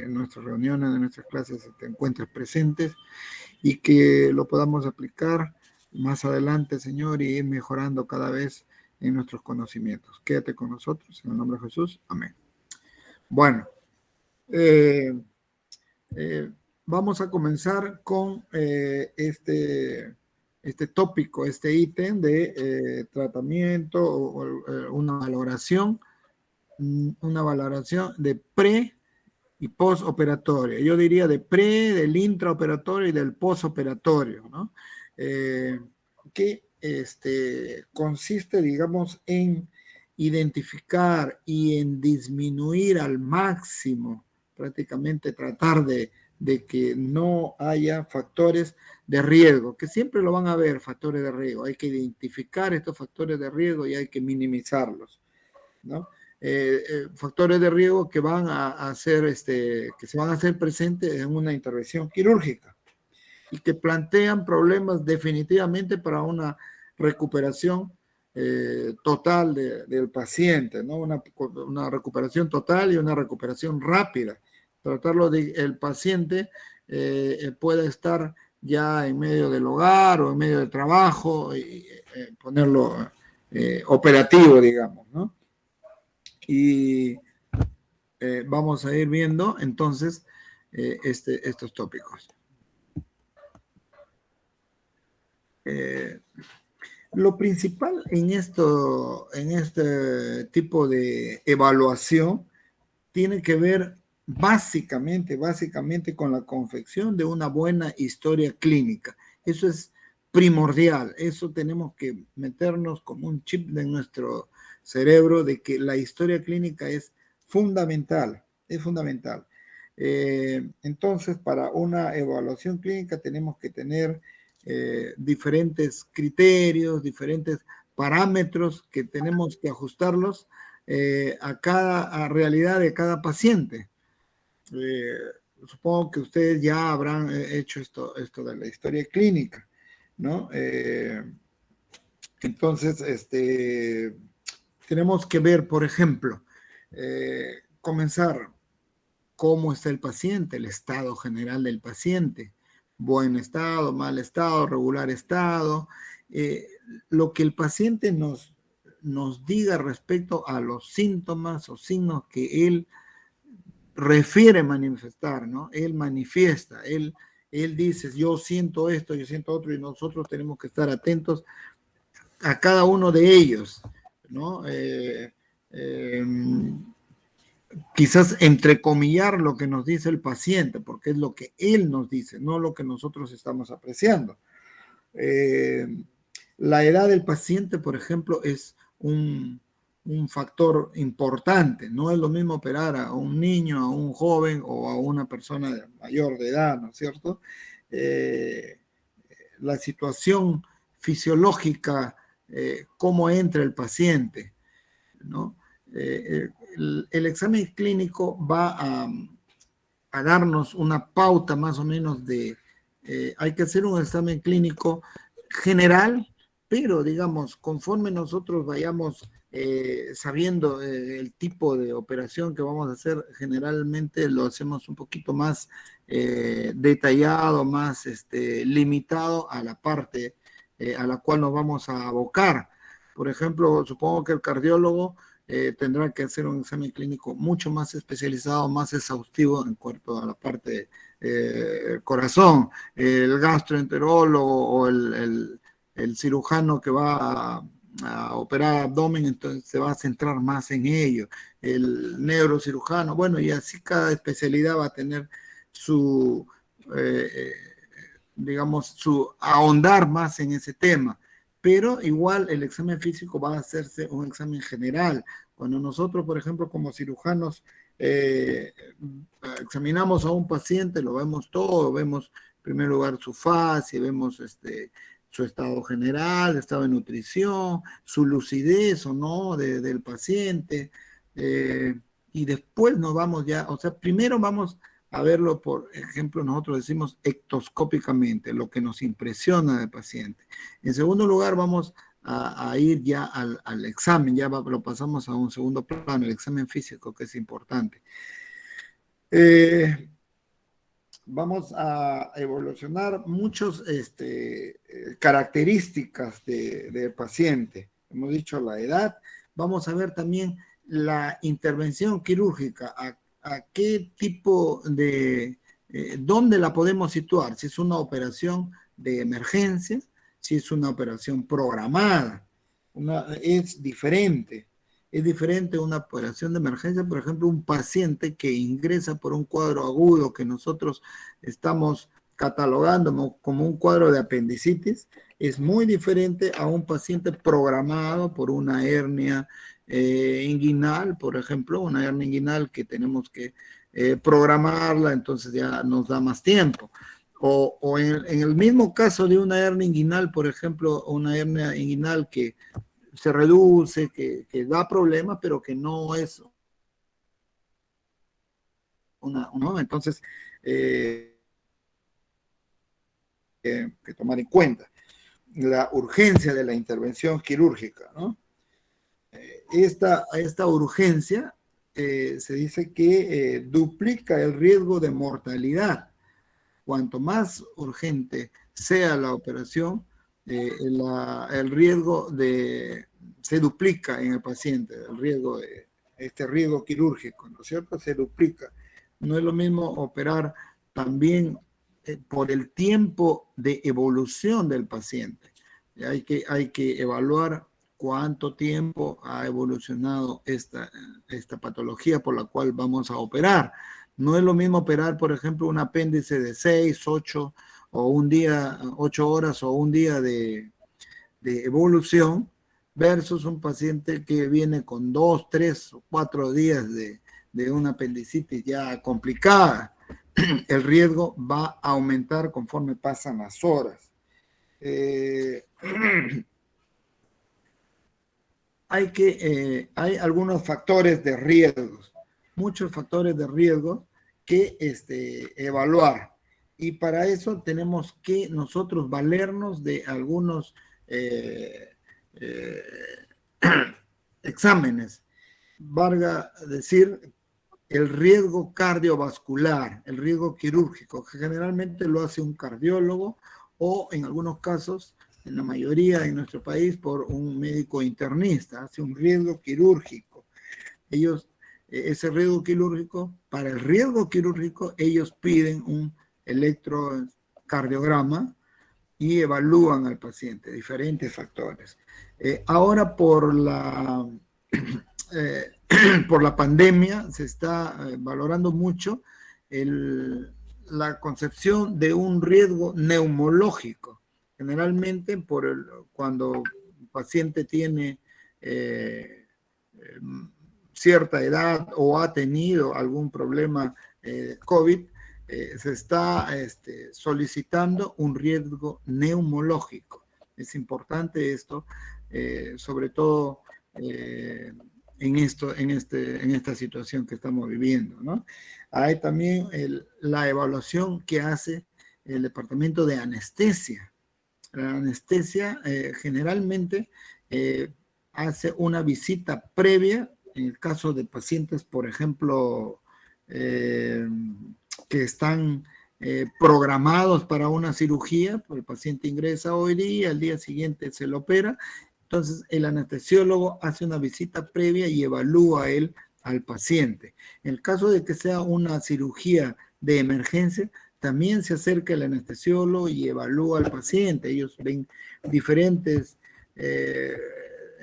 en nuestras reuniones, en nuestras clases, te encuentres presentes y que lo podamos aplicar más adelante, Señor, y ir mejorando cada vez en nuestros conocimientos. Quédate con nosotros, en el nombre de Jesús. Amén. Bueno, vamos a comenzar con este tópico, este ítem de tratamiento o una valoración de pre y postoperatorio. Yo diría de pre, del intraoperatorio y del postoperatorio, ¿no? Que consiste, digamos, en identificar y en disminuir al máximo, prácticamente tratar de que no haya factores de riesgo, que siempre lo van a haber factores de riesgo. Hay que identificar estos factores de riesgo y hay que minimizarlos, ¿no? Factores de riesgo que van a hacer, que se van a hacer presentes en una intervención quirúrgica y que plantean problemas definitivamente para una recuperación total del paciente, ¿no? Una recuperación total y una recuperación rápida. Tratarlo de el paciente pueda estar ya en medio del hogar o en medio del trabajo y ponerlo operativo, digamos, ¿no? Y vamos a ir viendo entonces estos tópicos. Lo principal en este tipo de evaluación tiene que ver básicamente con la confección de una buena historia clínica. Eso es primordial, eso tenemos que meternos como un chip de nuestro cerebro de que la historia clínica es fundamental, es fundamental. Entonces, para una evaluación clínica tenemos que tener diferentes criterios, diferentes parámetros que tenemos que ajustarlos a cada realidad de cada paciente. Supongo que ustedes ya habrán hecho esto de la historia clínica, ¿no? Entonces, tenemos que ver, por ejemplo, comenzar cómo está el paciente, el estado general del paciente, buen estado, mal estado, regular estado, lo que el paciente nos diga respecto a los síntomas o signos que él refiere manifestar, ¿no? Él manifiesta, él dice, yo siento esto, yo siento otro, y nosotros tenemos que estar atentos a cada uno de ellos, ¿no? Quizás entrecomillar lo que nos dice el paciente, porque es lo que él nos dice, no lo que nosotros estamos apreciando. La edad del paciente, por ejemplo, es un factor importante. No es lo mismo operar a un niño, a un joven o a una persona mayor de edad, ¿no es cierto? La situación fisiológica, cómo entra el paciente, ¿no? El examen clínico va a darnos una pauta más o menos de, hay que hacer un examen clínico general, pero digamos, conforme nosotros vayamos sabiendo el tipo de operación que vamos a hacer, generalmente lo hacemos un poquito más detallado, más limitado a la parte a la cual nos vamos a abocar. Por ejemplo, supongo que el cardiólogo tendrá que hacer un examen clínico mucho más especializado, más exhaustivo en cuanto a la parte corazón. El gastroenterólogo o el cirujano que va a operar abdomen, entonces se va a centrar más en ello. El neurocirujano, bueno, y así cada especialidad va a tener su, eh, digamos, su ahondar más en ese tema. Pero igual el examen físico va a hacerse un examen general. Cuando nosotros, por ejemplo, como cirujanos, examinamos a un paciente, lo vemos todo, vemos en primer lugar su fase, vemos su estado general, estado de nutrición, su lucidez o no del paciente, y después nos vamos ya, o sea, primero vamos a verlo, por ejemplo, nosotros decimos ectoscópicamente, lo que nos impresiona del paciente. En segundo lugar, vamos a ir ya al examen, ya lo pasamos a un segundo plano, el examen físico, que es importante. Vamos a evolucionar muchas características del paciente. Hemos dicho la edad. Vamos a ver también la intervención quirúrgica, a qué tipo de, dónde la podemos situar, si es una operación de emergencia, si es una operación programada, es diferente. Es diferente una operación de emergencia, por ejemplo, un paciente que ingresa por un cuadro agudo que nosotros estamos catalogando como un cuadro de apendicitis, es muy diferente a un paciente programado por una hernia inguinal, por ejemplo, una hernia inguinal que tenemos que programarla, entonces ya nos da más tiempo. O en el mismo caso de una hernia inguinal, por ejemplo, una hernia inguinal que se reduce, que da problemas, pero que no es ¿no? Entonces, que tomar en cuenta la urgencia de la intervención quirúrgica, ¿no? Esta urgencia se dice que duplica el riesgo de mortalidad. Cuanto más urgente sea la operación, el riesgo se duplica en el paciente, el riesgo este riesgo quirúrgico, ¿no es cierto? Se duplica. No es lo mismo operar también por el tiempo de evolución del paciente. Hay que evaluar cuánto tiempo ha evolucionado esta patología por la cual vamos a operar. No es lo mismo operar, por ejemplo, un apéndice de 6, 8 o un día, 8 horas o un día de evolución versus un paciente que viene con 2, 3 o 4 días de una apendicitis ya complicada. El riesgo va a aumentar conforme pasan las horas. Hay algunos factores de riesgo, muchos factores de riesgo que evaluar. Y para eso tenemos que nosotros valernos de algunos eh, exámenes. Valga decir, el riesgo cardiovascular, el riesgo quirúrgico, que generalmente lo hace un cardiólogo o en algunos casos, en la mayoría en nuestro país, por un médico internista, hace un riesgo quirúrgico. Ellos, ese riesgo quirúrgico, para el riesgo quirúrgico, ellos piden un electrocardiograma y evalúan al paciente, diferentes factores. Ahora eh, por la pandemia se está valorando mucho la concepción de un riesgo neumológico. Generalmente cuando el paciente tiene cierta edad o ha tenido algún problema COVID, se está solicitando un riesgo neumológico. Es importante esto, sobre todo en esta situación que estamos viviendo, ¿no? Hay también la evaluación que hace el departamento de anestesia. La anestesia generalmente hace una visita previa en el caso de pacientes, por ejemplo, que están programados para una cirugía, el paciente ingresa hoy día, al día siguiente se lo opera, entonces el anestesiólogo hace una visita previa y evalúa él al paciente. En el caso de que sea una cirugía de emergencia, también se acerca el anestesiólogo y evalúa al paciente. Ellos ven diferentes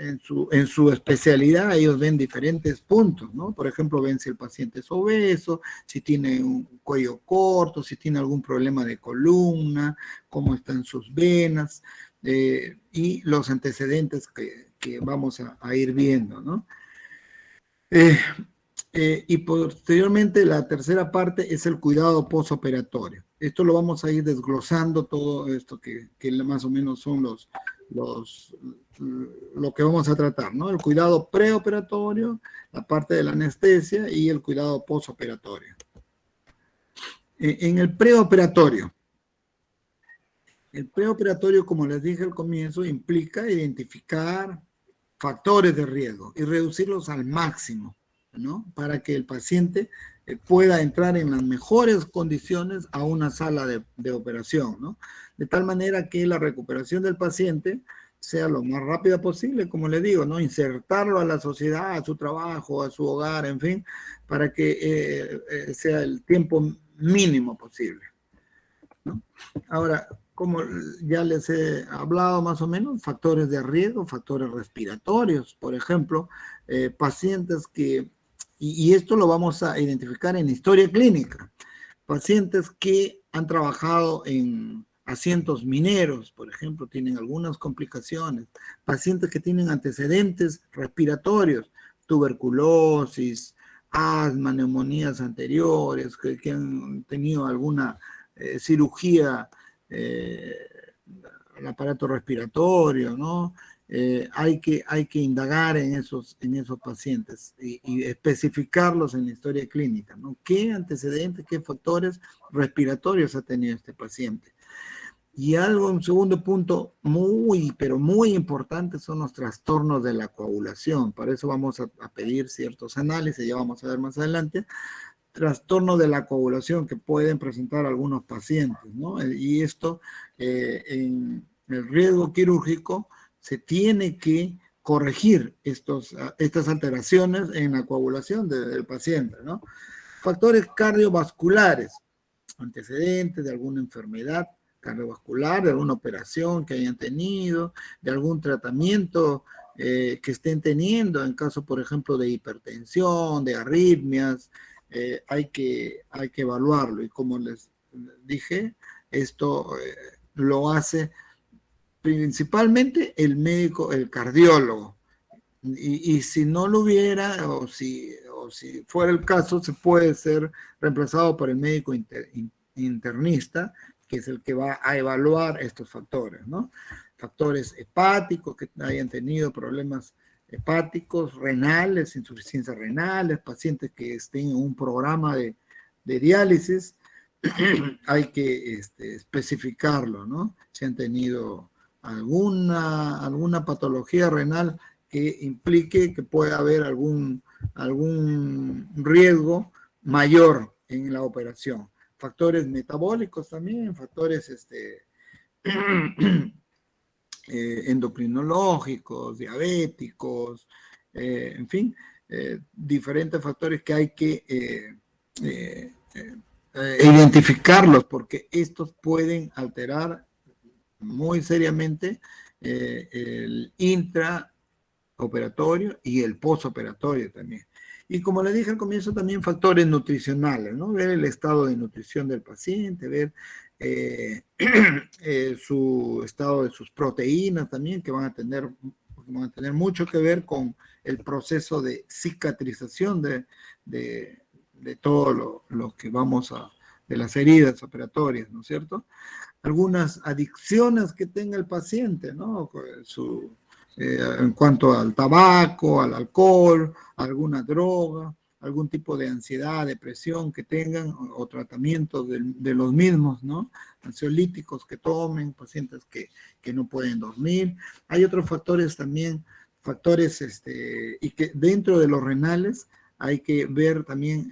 en su especialidad, ellos ven diferentes puntos, ¿no? Por ejemplo, ven si el paciente es obeso, si tiene un cuello corto, si tiene algún problema de columna, cómo están sus venas, y los antecedentes que vamos a ir viendo, ¿no? Y posteriormente la tercera parte es el cuidado postoperatorio. Esto lo vamos a ir desglosando, todo esto que más o menos son lo que vamos a tratar, ¿no? El cuidado preoperatorio, la parte de la anestesia y el cuidado postoperatorio. En el preoperatorio, como les dije al comienzo, implica identificar factores de riesgo y reducirlos al máximo. ¿no? Para que el paciente pueda entrar en las mejores condiciones a una sala de operación, ¿no? De tal manera que la recuperación del paciente sea lo más rápida posible, como le digo, ¿no? Insertarlo a la sociedad, a su trabajo, a su hogar, en fin, para que sea el tiempo mínimo posible, ¿no? Ahora, como ya les he hablado más o menos, factores de riesgo, factores respiratorios, por ejemplo, pacientes que, y esto lo vamos a identificar en historia clínica, pacientes que han trabajado en asientos mineros, por ejemplo, tienen algunas complicaciones, pacientes que tienen antecedentes respiratorios, tuberculosis, asma, neumonías anteriores, que han tenido alguna cirugía al aparato respiratorio, ¿no? Hay que indagar en esos pacientes y especificarlos en la historia clínica, ¿no? ¿Qué antecedentes, qué factores respiratorios ha tenido este paciente? Y algo, un segundo punto muy, pero muy importante son los trastornos de la coagulación. Para eso vamos a pedir ciertos análisis, ya vamos a ver más adelante, trastorno de la coagulación que pueden presentar algunos pacientes, ¿no? Y esto, en el riesgo quirúrgico, se tiene que corregir estas alteraciones en la coagulación del paciente, ¿no? Factores cardiovasculares, antecedentes de alguna enfermedad cardiovascular, de alguna operación que hayan tenido, de algún tratamiento que estén teniendo, en caso, por ejemplo, de hipertensión, de arritmias, hay que evaluarlo. Y como les dije, esto lo hace principalmente el médico, el cardiólogo. Y si no lo hubiera, o si fuera el caso, se puede ser reemplazado por el médico internista, que es el que va a evaluar estos factores, ¿no? Factores hepáticos, que hayan tenido problemas hepáticos, renales, insuficiencias renales, pacientes que estén en un programa de diálisis, hay que especificarlo, ¿no? Si han tenido alguna patología renal que implique que pueda haber algún riesgo mayor en la operación. Factores metabólicos también, factores endocrinológicos, diabéticos, en fin, diferentes factores que hay que identificarlos porque estos pueden alterar muy seriamente el intraoperatorio y el postoperatorio también. Y como le dije al comienzo, también factores nutricionales, ¿no? Ver el estado de nutrición del paciente, ver su estado de sus proteínas también, que van a tener mucho que ver con el proceso de cicatrización de todo lo que vamos de las heridas operatorias, ¿no es cierto? Algunas adicciones que tenga el paciente, ¿no? En cuanto al tabaco, al alcohol, alguna droga, algún tipo de ansiedad, depresión que tengan o tratamiento de los mismos, ¿no? Ansiolíticos que tomen, pacientes que no pueden dormir. Hay otros factores también, y que dentro de los renales hay que ver también,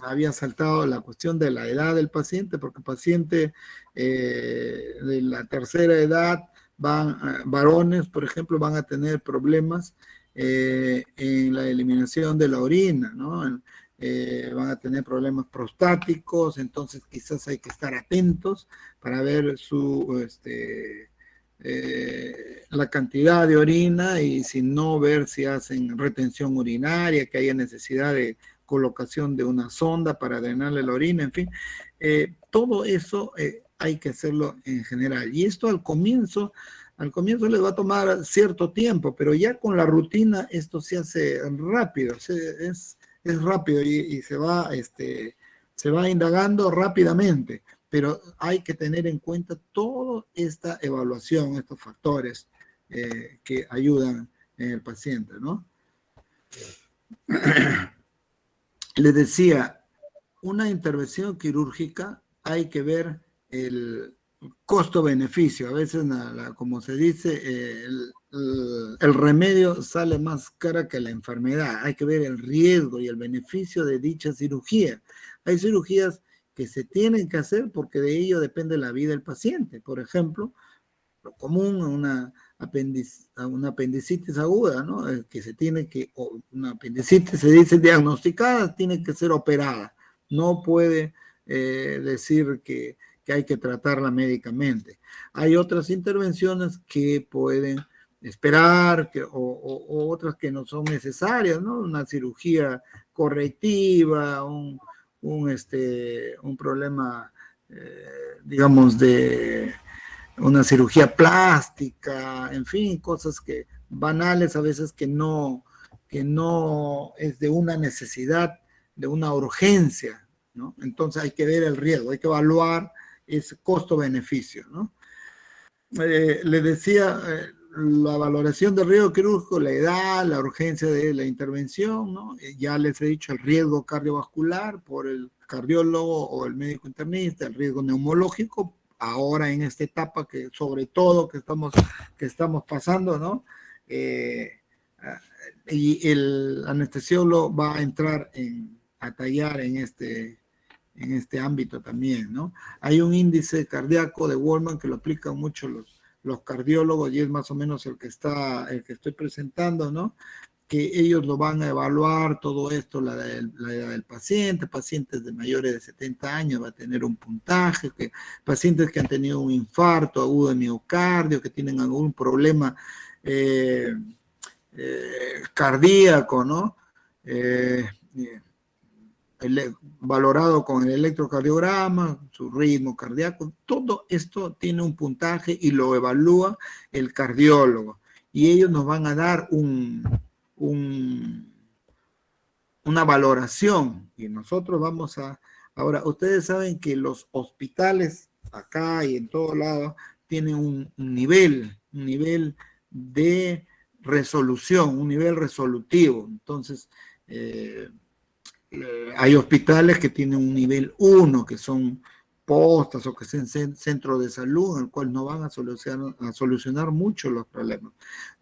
había saltado la cuestión de la edad del paciente, porque el paciente de la tercera edad, varones, por ejemplo, van a tener problemas en la eliminación de la orina, ¿no? Van a tener problemas prostáticos, entonces quizás hay que estar atentos para ver la cantidad de orina y si no ver si hacen retención urinaria, que haya necesidad de colocación de una sonda para drenarle la orina, en fin, todo eso hay que hacerlo en general. Y esto al comienzo les va a tomar cierto tiempo, pero ya con la rutina esto se hace rápido, es rápido y se va indagando rápidamente, pero hay que tener en cuenta toda esta evaluación, estos factores que ayudan en el paciente, ¿no? Les decía, una intervención quirúrgica hay que ver el costo-beneficio. A veces, como se dice, el remedio sale más cara que la enfermedad. Hay que ver el riesgo y el beneficio de dicha cirugía. Hay cirugías que se tienen que hacer porque de ello depende la vida del paciente. Por ejemplo, lo común, una apendicitis aguda, ¿no? Que se tiene que, una apendicitis se dice diagnosticada, tiene que ser operada. No puede decir que hay que tratarla médicamente. Hay otras intervenciones que pueden esperar o otras que no son necesarias, ¿no? Una cirugía correctiva, un problema, digamos, de una cirugía plástica, en fin, cosas que banales a veces que no es de una necesidad, de una urgencia, ¿no? Entonces hay que ver el riesgo, hay que evaluar ese costo-beneficio, ¿no? Le decía, la valoración del riesgo quirúrgico, la edad, la urgencia de la intervención, ¿no? Ya les he dicho el riesgo cardiovascular por el cardiólogo o el médico internista, el riesgo neumológico, ahora en esta etapa que sobre todo que estamos pasando, ¿no? Y el anestesiólogo va a entrar a tallar en este ámbito también, ¿no? Hay un índice cardíaco de Wallman que lo aplican mucho los cardiólogos y es más o menos el que estoy presentando, ¿no? Que ellos lo van a evaluar todo esto, la edad del paciente, pacientes de mayores de 70 años va a tener un puntaje, pacientes que han tenido un infarto agudo de miocardio, que tienen algún problema cardíaco, ¿no? Valorado con el electrocardiograma, su ritmo cardíaco, todo esto tiene un puntaje y lo evalúa el cardiólogo. Y ellos nos van a dar una valoración y nosotros vamos a... Ahora, ustedes saben que los hospitales acá y en todo lado tienen un nivel de resolución, un nivel resolutivo. Entonces, hay hospitales que tienen un nivel 1, que son postas o que son centros de salud, en el cual no van a solucionar mucho los problemas.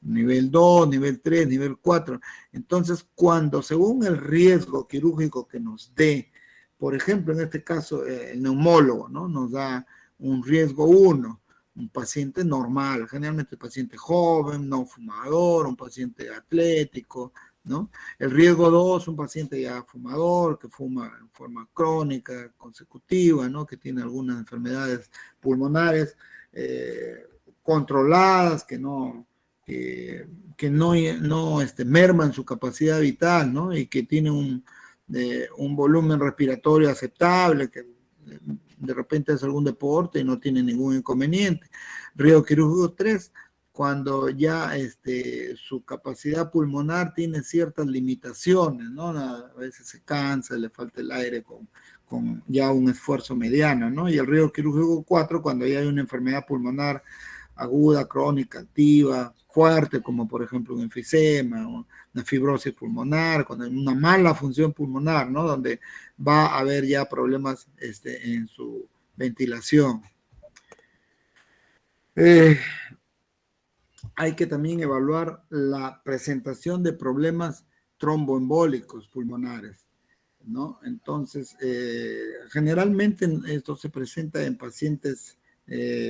Nivel 2, nivel 3, nivel 4. Entonces, cuando según el riesgo quirúrgico que nos dé, por ejemplo, en este caso, el neumólogo, ¿no? Nos da un riesgo 1, un paciente normal, generalmente un paciente joven, no fumador, un paciente atlético, ¿no? El riesgo 2, un paciente ya fumador, que fuma en forma crónica, consecutiva, ¿no? Que tiene algunas enfermedades pulmonares controladas, que no merman su capacidad vital, ¿no? Y que tiene un volumen respiratorio aceptable, que de repente hace algún deporte y no tiene ningún inconveniente. Riesgo quirúrgico 3, cuando ya su capacidad pulmonar tiene ciertas limitaciones, ¿no? A veces se cansa, le falta el aire con ya un esfuerzo mediano, ¿no? Y el riesgo quirúrgico 4, cuando ya hay una enfermedad pulmonar aguda, crónica, activa, fuerte, como por ejemplo un enfisema, una fibrosis pulmonar, cuando hay una mala función pulmonar, ¿no? Donde va a haber ya problemas en su ventilación. Hay que también evaluar la presentación de problemas tromboembólicos pulmonares, ¿no? Entonces, generalmente esto se presenta en pacientes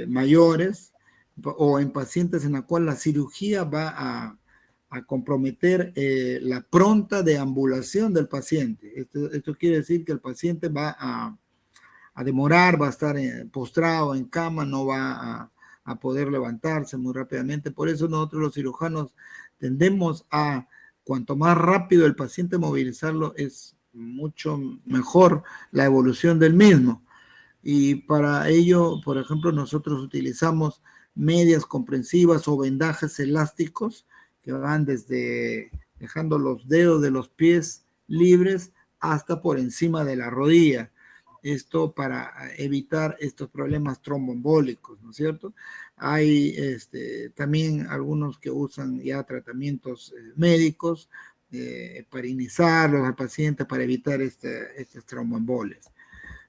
mayores o en pacientes en la cual la cirugía va a comprometer la pronta deambulación del paciente. Esto quiere decir que el paciente va a demorar, va a estar postrado en cama, no va a poder levantarse muy rápidamente. Por eso nosotros los cirujanos tendemos a, cuanto más rápido el paciente movilizarlo, es mucho mejor la evolución del mismo. Y para ello, por ejemplo, nosotros utilizamos medias comprensivas o vendajes elásticos que van desde dejando los dedos de los pies libres hasta por encima de la rodilla. Esto para evitar estos problemas tromboembólicos, ¿no es cierto? Hay también algunos que usan ya tratamientos médicos para iniciarlos al paciente para evitar estas tromboembolias,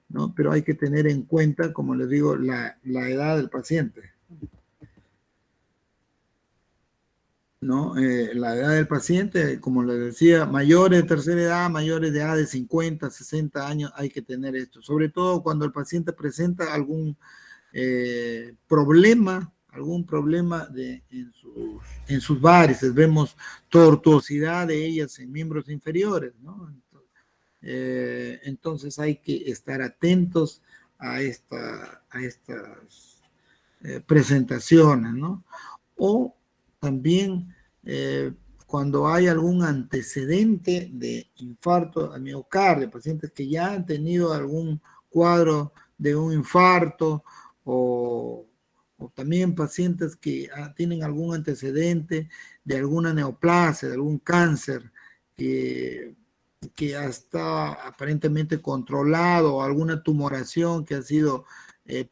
¿no? Pero hay que tener en cuenta, como les digo, la edad del paciente. ¿no? La edad del paciente, como les decía, mayores de tercera edad, mayores de edad de 50, 60 años, hay que tener esto. Sobre todo cuando el paciente presenta algún problema en sus varices. Vemos tortuosidad de ellas en miembros inferiores, ¿no? Entonces hay que estar atentos a estas presentaciones, ¿no? O también cuando hay algún antecedente de infarto al miocardio, pacientes que ya han tenido algún cuadro de un infarto o, o también pacientes que tienen algún antecedente de alguna neoplasia, de algún cáncer que ya está aparentemente controlado o alguna tumoración que ha sido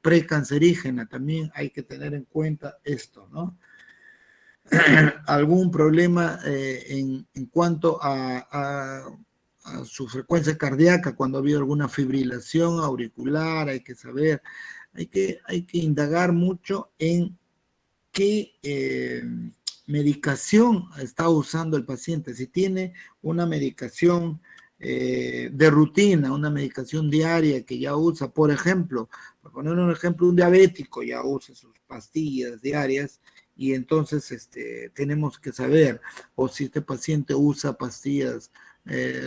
precancerígena, también hay que tener en cuenta esto, ¿no? Algún problema en cuanto a su frecuencia cardíaca, cuando ha habido alguna fibrilación auricular, hay que saber, hay que indagar mucho en qué medicación está usando el paciente. Si tiene una medicación de rutina, una medicación diaria que ya usa, por ejemplo, por poner un ejemplo, un diabético ya usa sus pastillas diarias y entonces tenemos que saber, o si este paciente usa pastillas,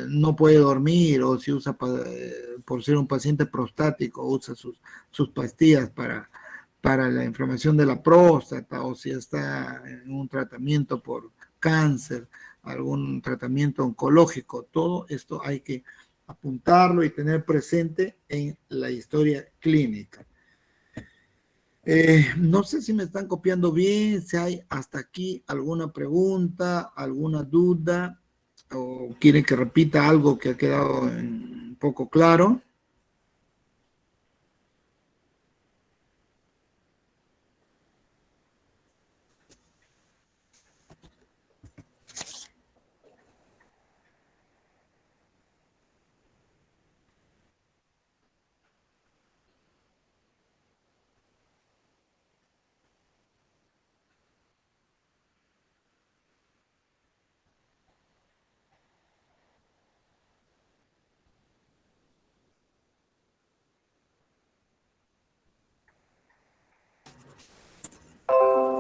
no puede dormir, o si usa, por ser un paciente prostático, usa sus pastillas para la inflamación de la próstata o si está en un tratamiento por cáncer, algún tratamiento oncológico. Todo esto hay que apuntarlo y tener presente en la historia clínica. No sé si me están copiando bien, si hay hasta aquí alguna pregunta, alguna duda o quieren que repita algo que ha quedado un poco claro.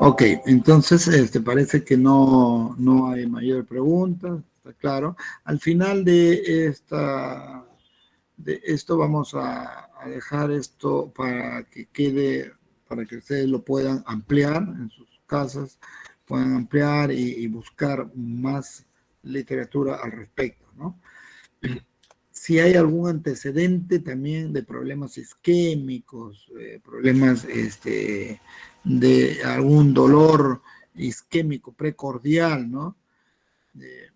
Ok, entonces parece que no hay mayor pregunta, está claro. Al final de esto vamos a dejar esto para que quede, para que ustedes lo puedan ampliar en sus casas, puedan ampliar y buscar más literatura al respecto, ¿no? Si hay algún antecedente también de problemas isquémicos, problemas de algún dolor isquémico precordial, ¿no? De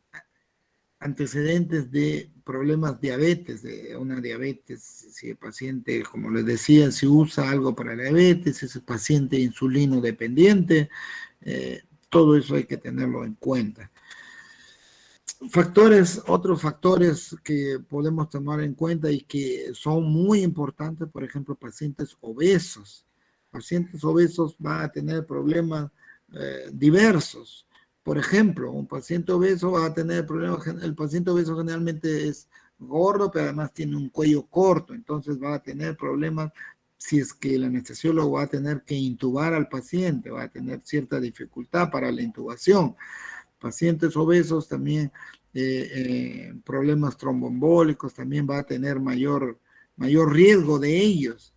antecedentes de problemas diabetes, de una diabetes, si el paciente, como les decía, si usa algo para la diabetes, si es el paciente insulino dependiente, todo eso hay que tenerlo en cuenta. Otros factores que podemos tomar en cuenta y que son muy importantes, por ejemplo, pacientes obesos. Pacientes obesos van a tener problemas diversos. Por ejemplo, un paciente obeso va a tener problemas, el paciente obeso generalmente es gordo, pero además tiene un cuello corto, entonces va a tener problemas si es que el anestesiólogo va a tener que intubar al paciente, va a tener cierta dificultad para la intubación. Pacientes obesos también, problemas tromboembólicos, también va a tener mayor riesgo de ellos.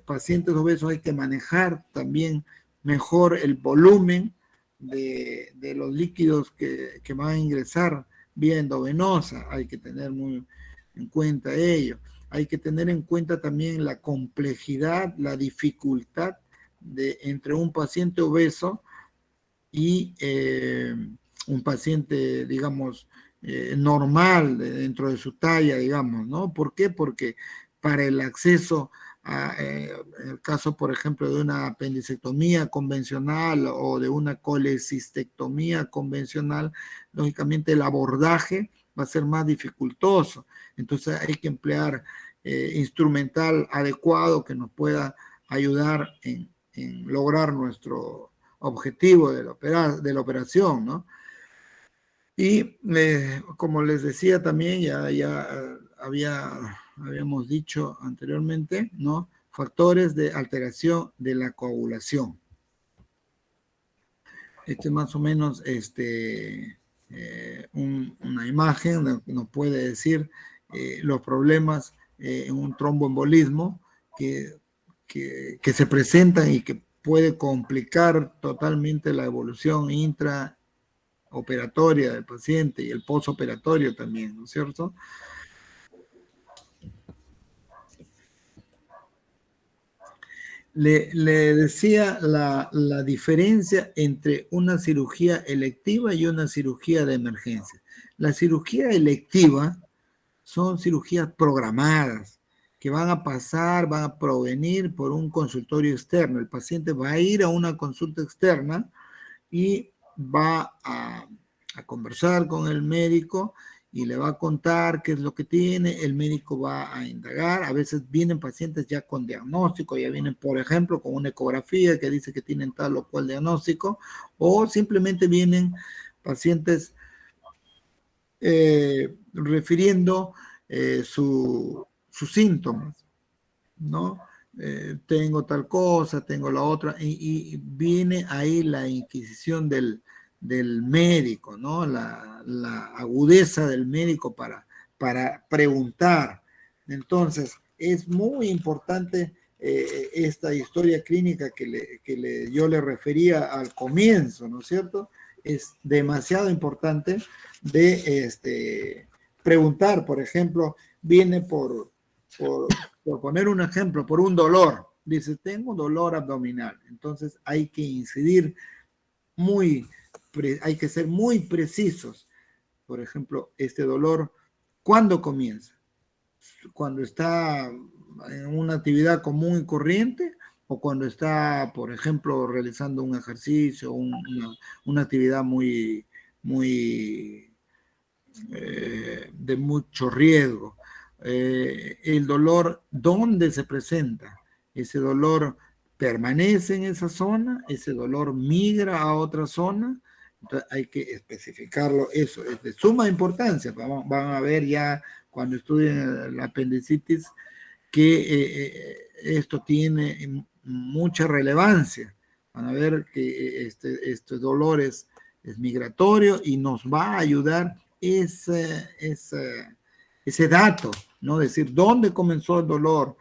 Pacientes obesos hay que manejar también mejor el volumen de los líquidos que van a ingresar vía endovenosa, hay que tener muy en cuenta ello. Hay que tener en cuenta también la complejidad, la dificultad entre un paciente obeso y un paciente, digamos, normal dentro de su talla, digamos, ¿no? ¿Por qué? Porque para el acceso en el caso, por ejemplo, de una apendicectomía convencional o de una colecistectomía convencional, lógicamente el abordaje va a ser más dificultoso. Entonces hay que emplear instrumental adecuado que nos pueda ayudar en lograr nuestro objetivo de la operación, ¿no? Y como les decía también, habíamos dicho anteriormente, ¿no? Factores de alteración de la coagulación. Este es más o menos una imagen nos puede decir los problemas en un tromboembolismo que se presentan y que puede complicar totalmente la evolución intraoperatoria del paciente y el postoperatorio también, ¿no es cierto? Le decía la diferencia entre una cirugía electiva y una cirugía de emergencia. La cirugía electiva son cirugías programadas que van a pasar, van a provenir por un consultorio externo. El paciente va a ir a una consulta externa y va a conversar con el médico y le va a contar qué es lo que tiene, el médico va a indagar, a veces vienen pacientes ya con diagnóstico, ya vienen, por ejemplo, con una ecografía que dice que tienen tal o cual diagnóstico, o simplemente vienen pacientes refiriendo sus síntomas, ¿no? Tengo tal cosa, tengo la otra, y viene ahí la inquisición del médico, ¿no? La agudeza del médico para preguntar. Entonces, es muy importante esta historia clínica que yo le refería al comienzo, ¿no es cierto? Es demasiado importante de preguntar, por ejemplo, viene por poner un ejemplo, por un dolor. Dice, tengo dolor abdominal. Entonces hay que incidir hay que ser muy precisos. Por ejemplo, este dolor, ¿cuándo comienza? ¿Cuando está en una actividad común y corriente? ¿O cuando está, por ejemplo, realizando un ejercicio, una actividad muy de mucho riesgo? El dolor, ¿dónde se presenta? Ese dolor permanece en esa zona, ese dolor migra a otra zona. Entonces hay que especificarlo. Eso es de suma importancia. Van a ver ya cuando estudien la apendicitis que esto tiene mucha relevancia. Van a ver que este dolor es migratorio y nos va a ayudar ese dato, ¿no? Decir, ¿dónde comenzó el dolor?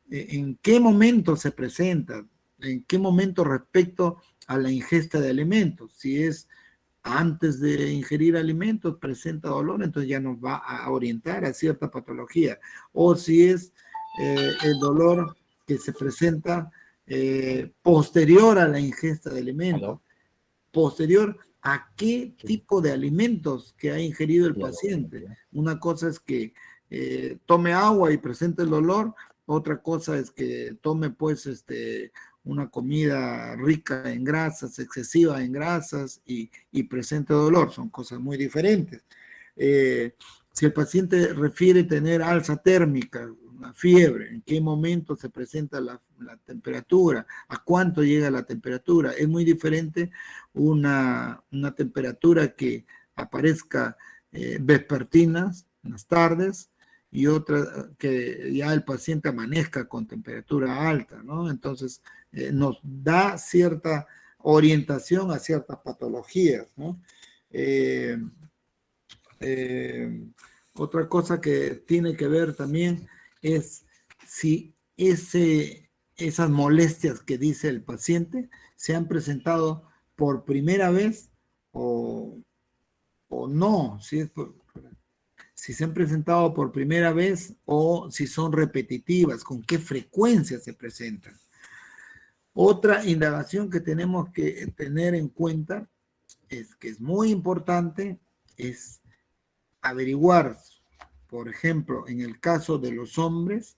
¿En qué momento se presenta? ¿En qué momento respecto a la ingesta de alimentos? Si es antes de ingerir alimentos presenta dolor, entonces ya nos va a orientar a cierta patología. O si es el dolor que se presenta posterior a la ingesta de alimentos, posterior a qué tipo de alimentos que ha ingerido el paciente. Una cosa es que tome agua y presente el dolor, otra cosa es que tome pues una comida rica en grasas, excesiva en grasas y presente dolor, son cosas muy diferentes. Si el paciente refiere tener alza térmica, una fiebre, en qué momento se presenta la temperatura, a cuánto llega la temperatura, es muy diferente una temperatura que aparezca vespertinas, en las tardes, y otra que ya el paciente amanezca con temperatura alta, ¿no? Entonces nos da cierta orientación a ciertas patologías, ¿no? Otra cosa que tiene que ver también es si esas molestias que dice el paciente se han presentado por primera vez o no, si se han presentado por primera vez o si son repetitivas, con qué frecuencia se presentan. Otra indagación que tenemos que tener en cuenta es que es muy importante, es averiguar, por ejemplo, en el caso de los hombres,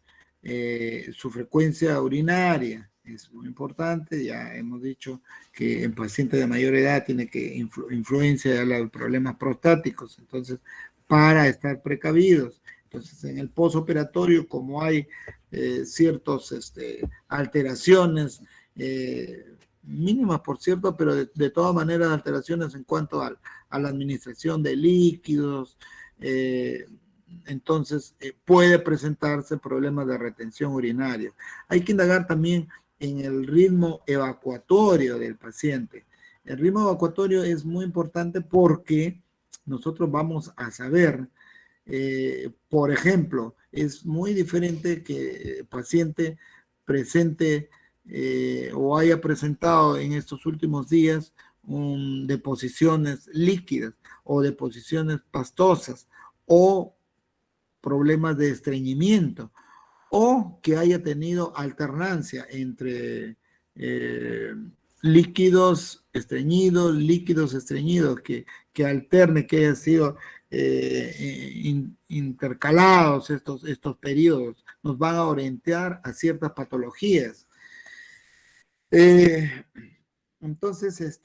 su frecuencia urinaria es muy importante. Ya hemos dicho que en pacientes de mayor edad tiene que influencia de los problemas prostáticos, entonces para estar precavidos. Entonces en el postoperatorio, como hay ciertas alteraciones mínimas por cierto, pero de todas maneras alteraciones en cuanto a la administración de líquidos. Entonces puede presentarse problemas de retención urinaria. Hay que indagar también en el ritmo evacuatorio del paciente. El ritmo evacuatorio es muy importante porque nosotros vamos a saber, por ejemplo, es muy diferente que el paciente presente o haya presentado en estos últimos días deposiciones líquidas o deposiciones pastosas o problemas de estreñimiento o que haya tenido alternancia entre líquidos estreñidos, que alterne, que haya sido intercalados estos periodos, nos van a orientar a ciertas patologías. Entonces,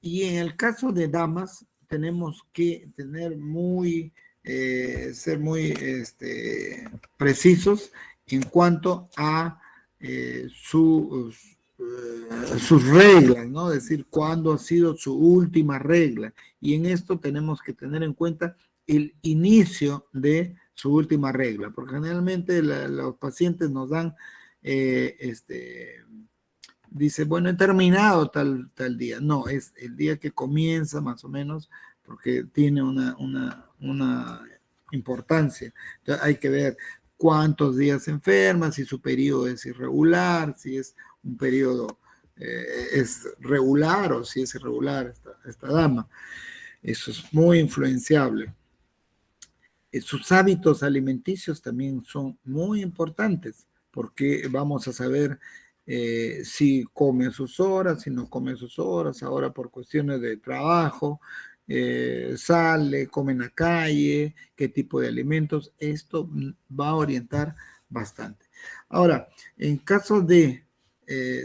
y en el caso de damas, tenemos que tener ser muy precisos en cuanto a sus reglas, ¿no? Es decir, cuándo ha sido su última regla. Y en esto tenemos que tener en cuenta el inicio de su última regla, porque generalmente los pacientes nos dan, dice, bueno, he terminado tal día. No, es el día que comienza más o menos, porque tiene una importancia. Entonces hay que ver cuántos días se enferma, si su periodo es irregular, si es un periodo es regular o si es irregular esta dama. Eso es muy influenciable. Sus hábitos alimenticios también son muy importantes, porque vamos a saber si come a sus horas, si no come a sus horas, ahora por cuestiones de trabajo, sale, come en la calle, qué tipo de alimentos. Esto va a orientar bastante. Ahora, en caso de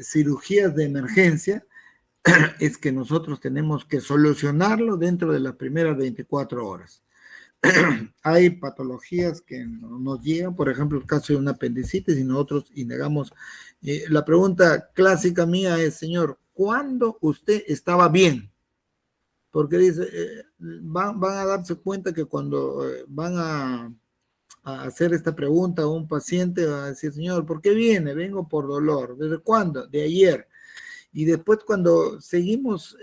cirugías de emergencia, es que nosotros tenemos que solucionarlo dentro de las primeras 24 horas. Hay patologías que nos llegan, por ejemplo, el caso de una apendicitis, y nosotros indagamos. La pregunta clásica mía es, señor, ¿cuándo usted estaba bien? Porque dice, van a darse cuenta que cuando van a hacer esta pregunta a un paciente, va a decir, señor, ¿por qué viene? Vengo por dolor. ¿Desde cuándo? De ayer. Y después cuando seguimos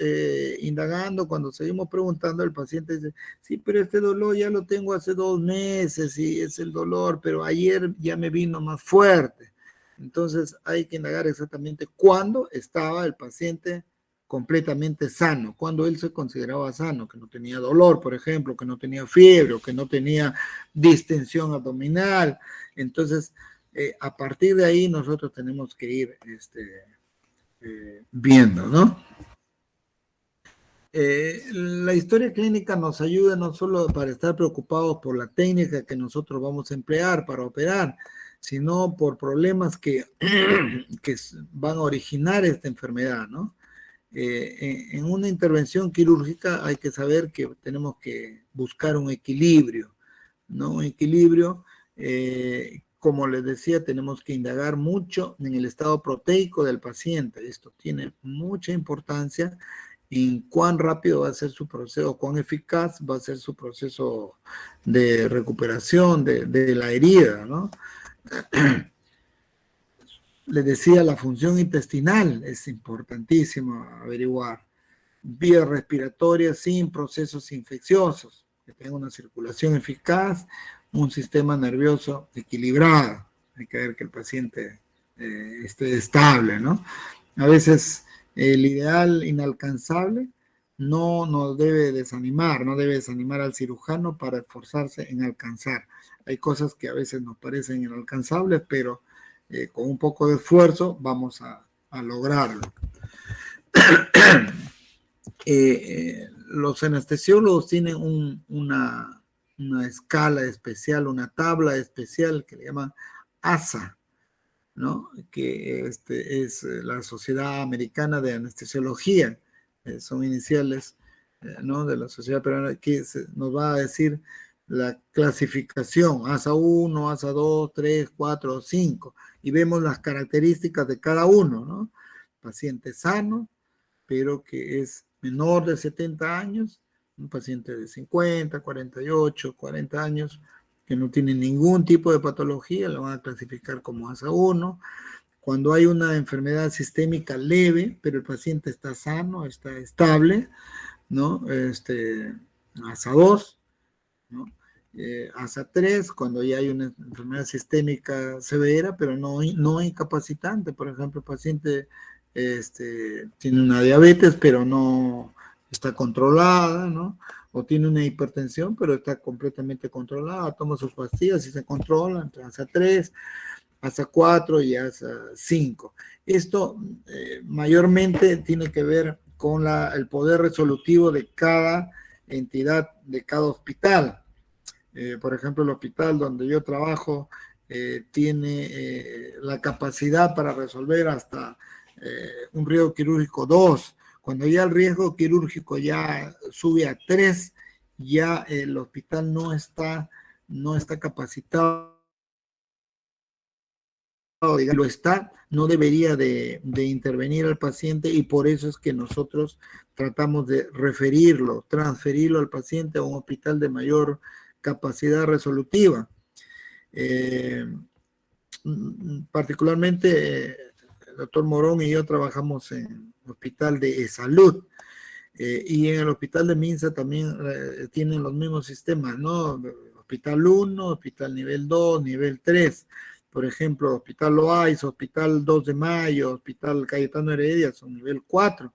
indagando, cuando seguimos preguntando, el paciente dice, sí, pero este dolor ya lo tengo hace 2 meses y es el dolor, pero ayer ya me vino más fuerte. Entonces hay que indagar exactamente cuándo estaba el paciente completamente sano, cuando él se consideraba sano, que no tenía dolor, por ejemplo, que no tenía fiebre, o que no tenía distensión abdominal. Entonces, a partir de ahí nosotros tenemos que ir viendo, ¿no? La historia clínica nos ayuda no solo para estar preocupados por la técnica que nosotros vamos a emplear para operar, sino por problemas que van a originar esta enfermedad, ¿no? En una intervención quirúrgica hay que saber que tenemos que buscar un equilibrio, ¿no? Un equilibrio, como les decía, tenemos que indagar mucho en el estado proteico del paciente. Esto tiene mucha importancia en cuán rápido va a ser su proceso, cuán eficaz va a ser su proceso de recuperación de la herida, ¿no? Les decía, la función intestinal es importantísimo averiguar. Vías respiratorias sin procesos infecciosos, que tenga una circulación eficaz, un sistema nervioso equilibrado. Hay que ver que el paciente esté estable, ¿no? A veces el ideal inalcanzable no nos debe desanimar, no debe desanimar al cirujano para esforzarse en alcanzar. Hay cosas que a veces nos parecen inalcanzables, pero con un poco de esfuerzo vamos a lograrlo. Los anestesiólogos tienen una escala especial, una tabla especial que le llaman ASA, ¿no? Que es la Sociedad Americana de Anestesiología, son iniciales, ¿no? De la Sociedad Peruana, que nos va a decir la clasificación, ASA 1, ASA 2, 3, 4, 5, y vemos las características de cada uno, ¿no? paciente sano, pero que es menor de 70 años, un paciente de 50, 48, 40 años, que no tiene ningún tipo de patología, lo van a clasificar como ASA 1. Cuando hay una enfermedad sistémica leve, pero el paciente está sano, está estable, ¿no? ASA 2, ¿no? ASA 3, cuando ya hay una enfermedad sistémica severa, pero no incapacitante. Por ejemplo, el paciente tiene una diabetes, pero no está controlada, ¿no? O tiene una hipertensión, pero está completamente controlada, toma sus pastillas y se controla, entonces ASA 3, ASA 4 y ASA 5. Esto mayormente tiene que ver con el poder resolutivo de cada entidad, de cada hospital. Por ejemplo, el hospital donde yo trabajo tiene la capacidad para resolver hasta un riesgo quirúrgico 2. Cuando ya el riesgo quirúrgico ya sube a 3, ya el hospital no está capacitado, lo está, no debería de intervenir al paciente, y por eso es que nosotros tratamos de referirlo, transferirlo al paciente a un hospital de mayor capacidad resolutiva. Particularmente, el doctor Morón y yo trabajamos en el hospital de salud, y en el hospital de Minsa también tienen los mismos sistemas, ¿no? Hospital 1, hospital nivel 2, nivel 3. Por ejemplo, Hospital Loaiza, Hospital 2 de Mayo, Hospital Cayetano Heredia son nivel 4.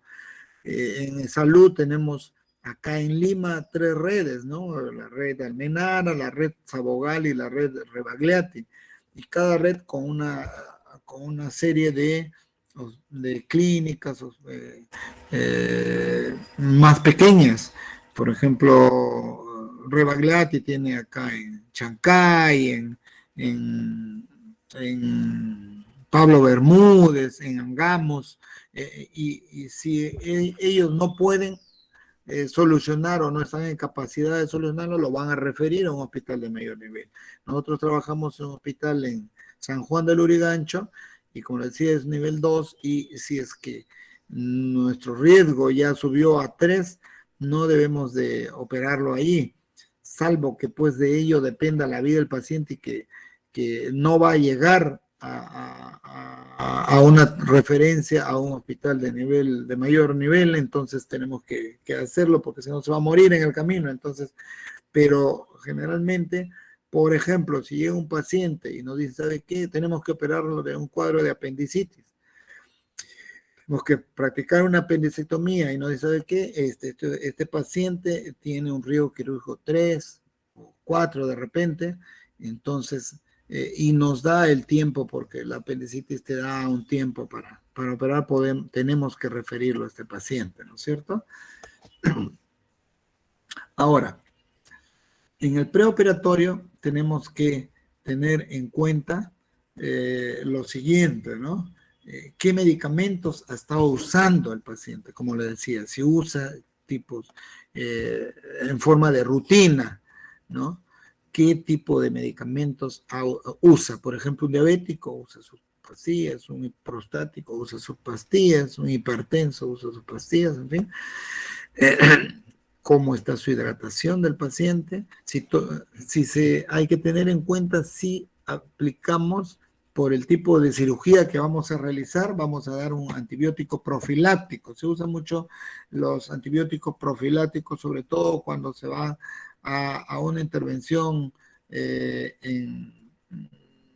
En salud tenemos acá en Lima 3 redes, ¿no? La red de Almenara, la red Sabogal y la red Rebagliati. Y cada red con una serie de clínicas más pequeñas. Por ejemplo, Rebagliati tiene acá en Chancay, en Pablo Bermúdez, en Angamos, y si ellos no pueden solucionar o no están en capacidad de solucionarlo, lo van a referir a un hospital de mayor nivel. Nosotros trabajamos en un hospital en San Juan del Lurigancho, y como les decía, es nivel 2, y si es que nuestro riesgo ya subió a 3, no debemos de operarlo ahí, salvo que pues de ello dependa la vida del paciente y que no va a llegar a una referencia a un hospital de mayor nivel, entonces tenemos que hacerlo, porque si no se va a morir en el camino. Entonces, pero generalmente, por ejemplo, si llega un paciente y nos dice, ¿sabe qué? Tenemos que operarlo de un cuadro de apendicitis, tenemos que practicar una apendicectomía, y nos dice, ¿sabe qué? Este paciente tiene un riesgo quirúrgico 3 o 4 de repente, entonces, y nos da el tiempo, porque la apendicitis te da un tiempo para operar, tenemos que referirlo a este paciente, ¿no es cierto? Ahora, en el preoperatorio tenemos que tener en cuenta lo siguiente, ¿no? ¿Qué medicamentos ha estado usando el paciente? Como le decía, si usa tipos en forma de rutina, ¿no? ¿Qué tipo de medicamentos usa? Por ejemplo, un diabético usa sus pastillas, un prostático usa sus pastillas, un hipertenso usa sus pastillas, en fin. Cómo está su hidratación del paciente, hay que tener en cuenta si aplicamos, por el tipo de cirugía que vamos a realizar, vamos a dar un antibiótico profiláctico. Se usan mucho los antibióticos profilácticos, sobre todo cuando se va a una intervención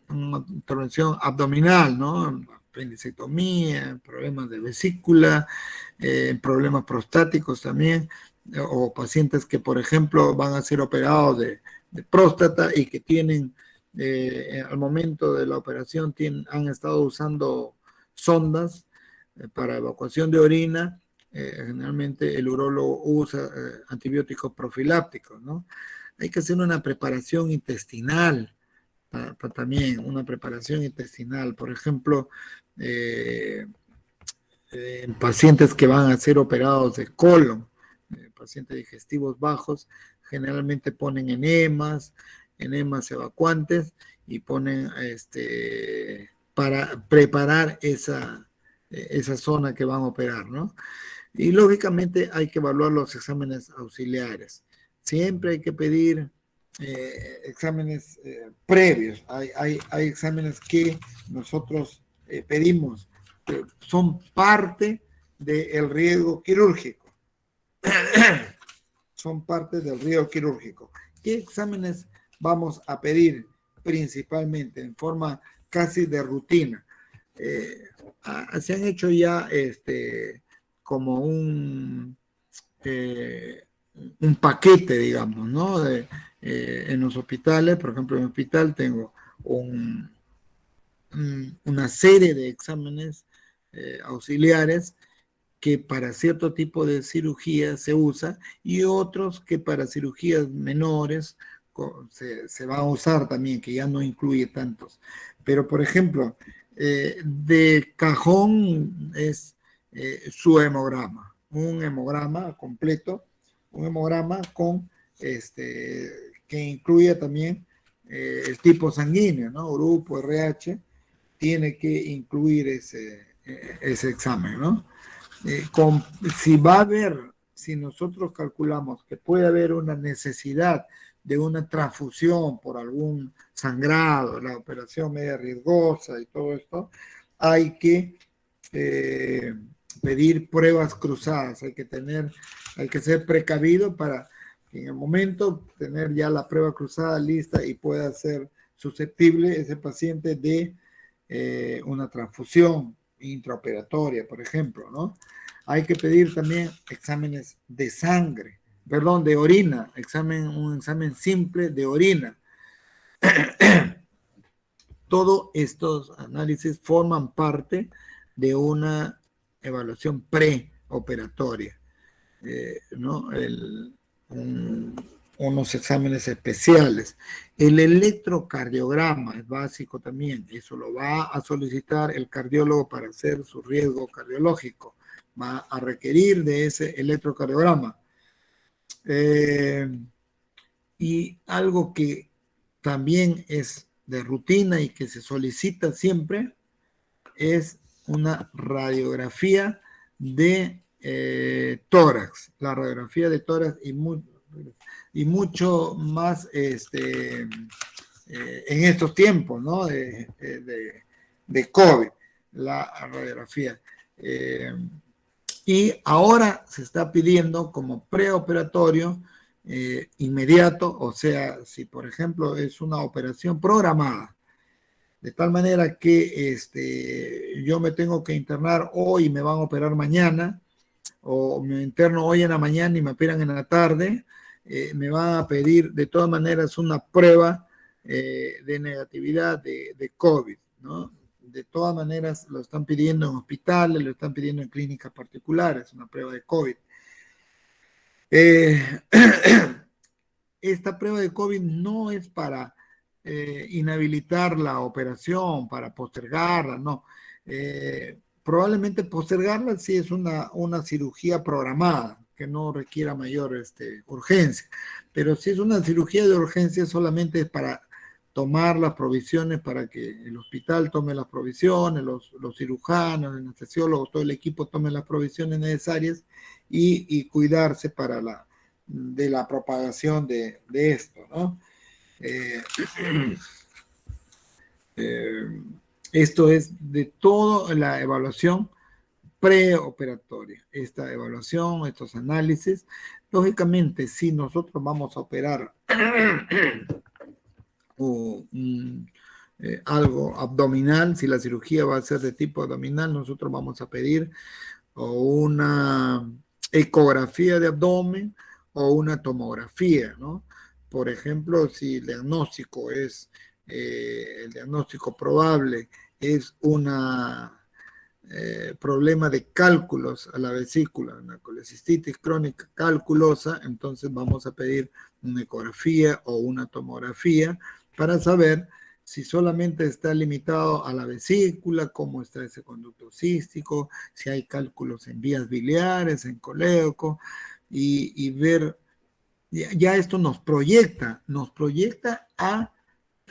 una intervención abdominal, ¿no? Apendicectomía, problemas de vesícula, problemas prostáticos también, o pacientes que, por ejemplo, van a ser operados de próstata y que tienen, al momento de la operación, han estado usando sondas para evacuación de orina. Generalmente el urólogo usa antibióticos profilácticos, ¿no? Hay que hacer una preparación intestinal, también una preparación intestinal. Por ejemplo, en pacientes que van a ser operados de colon, pacientes digestivos bajos, generalmente ponen enemas evacuantes, y ponen para preparar esa zona que van a operar, ¿no? Y lógicamente hay que evaluar los exámenes auxiliares. Siempre hay que pedir exámenes previos. Hay exámenes que nosotros pedimos, que son parte del riesgo quirúrgico. Son parte del riesgo quirúrgico. ¿Qué exámenes vamos a pedir principalmente en forma casi de rutina? Se han hecho ya como un paquete, digamos, ¿no? En los hospitales, por ejemplo, en el hospital tengo una serie de exámenes auxiliares que para cierto tipo de cirugía se usa y otros que para cirugías menores se va a usar también, que ya no incluye tantos. Pero, por ejemplo, de cajón es su hemograma, un hemograma completo, un hemograma con que incluye también el tipo sanguíneo, ¿no? Grupo RH, tiene que incluir ese examen, ¿no? Si va a haber, si nosotros calculamos que puede haber una necesidad de una transfusión por algún sangrado, la operación media riesgosa y todo esto, hay que pedir pruebas cruzadas, hay que ser precavido para en el momento tener ya la prueba cruzada lista y pueda ser susceptible ese paciente de una transfusión intraoperatoria, por ejemplo, ¿no? Hay que pedir también exámenes de sangre, perdón, de orina, un examen simple de orina. Todos estos análisis forman parte de una evaluación preoperatoria, ¿no? Unos exámenes especiales. El electrocardiograma es básico también, eso lo va a solicitar el cardiólogo para hacer su riesgo cardiológico, va a requerir de ese electrocardiograma. Y algo que también es de rutina y que se solicita siempre es una radiografía de tórax, la radiografía de tórax y mucho más en estos tiempos, ¿no? De COVID, la radiografía. Y ahora se está pidiendo como preoperatorio inmediato, o sea, si por ejemplo es una operación programada, de tal manera que yo me tengo que internar hoy y me van a operar mañana, o me interno hoy en la mañana y me operan en la tarde, me van a pedir de todas maneras una prueba de negatividad de COVID, ¿no? De todas maneras lo están pidiendo en hospitales, lo están pidiendo en clínicas particulares, una prueba de COVID. Esta prueba de COVID no es para inhabilitar la operación, para postergarla, no. Probablemente postergarla si es una cirugía programada, que no requiera mayor urgencia. Pero si es una cirugía de urgencia, solamente es para tomar las provisiones, para que el hospital tome las provisiones, los cirujanos, el anestesiólogo, todo el equipo tome las provisiones necesarias y cuidarse de la propagación de esto, ¿no? Esto es de toda la evaluación preoperatoria. Esta evaluación, estos análisis, lógicamente, si nosotros vamos a operar algo abdominal, si la cirugía va a ser de tipo abdominal, nosotros vamos a pedir una ecografía de abdomen o una tomografía, ¿no? Por ejemplo, si el diagnóstico el diagnóstico probable es una problema de cálculos a la vesícula, una colecistitis crónica calculosa, entonces vamos a pedir una ecografía o una tomografía para saber si solamente está limitado a la vesícula, cómo está ese conducto cístico, si hay cálculos en vías biliares, en colédoco, y ver, ya esto nos proyecta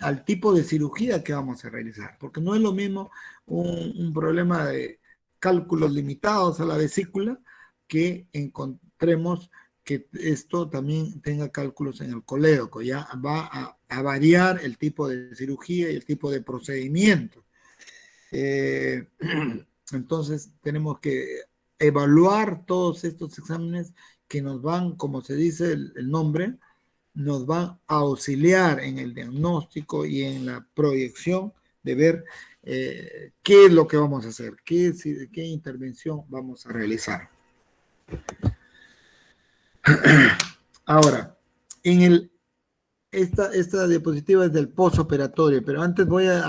al tipo de cirugía que vamos a realizar, porque no es lo mismo un problema de cálculos limitados a la vesícula, que encontremos que esto también tenga cálculos en el colédoco. Ya va a variar el tipo de cirugía y el tipo de procedimiento. Entonces tenemos que evaluar todos estos exámenes que nos van, como se dice el nombre, nos van a auxiliar en el diagnóstico y en la proyección de ver qué es lo que vamos a hacer, qué intervención vamos a realizar. Ahora, esta diapositiva es del postoperatorio, pero antes voy a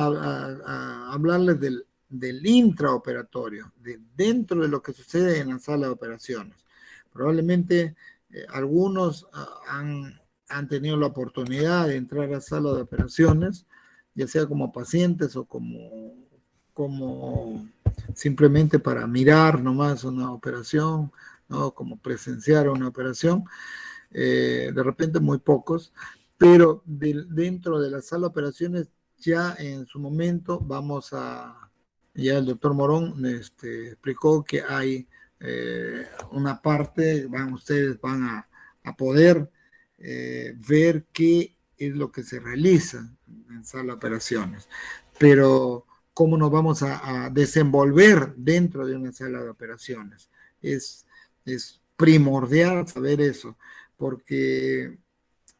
hablarles del intraoperatorio, dentro de lo que sucede en la sala de operaciones. Probablemente algunos han tenido la oportunidad de entrar a la sala de operaciones, ya sea como pacientes o como simplemente para mirar nomás una operación, ¿no? Como presenciar una operación. De repente muy pocos, pero dentro de la sala de operaciones ya en su momento ya el doctor Morón explicó que hay una parte, ustedes van a poder ver qué es lo que se realiza en sala de operaciones, pero cómo nos vamos a desenvolver dentro de una sala de operaciones. Es primordial saber eso, porque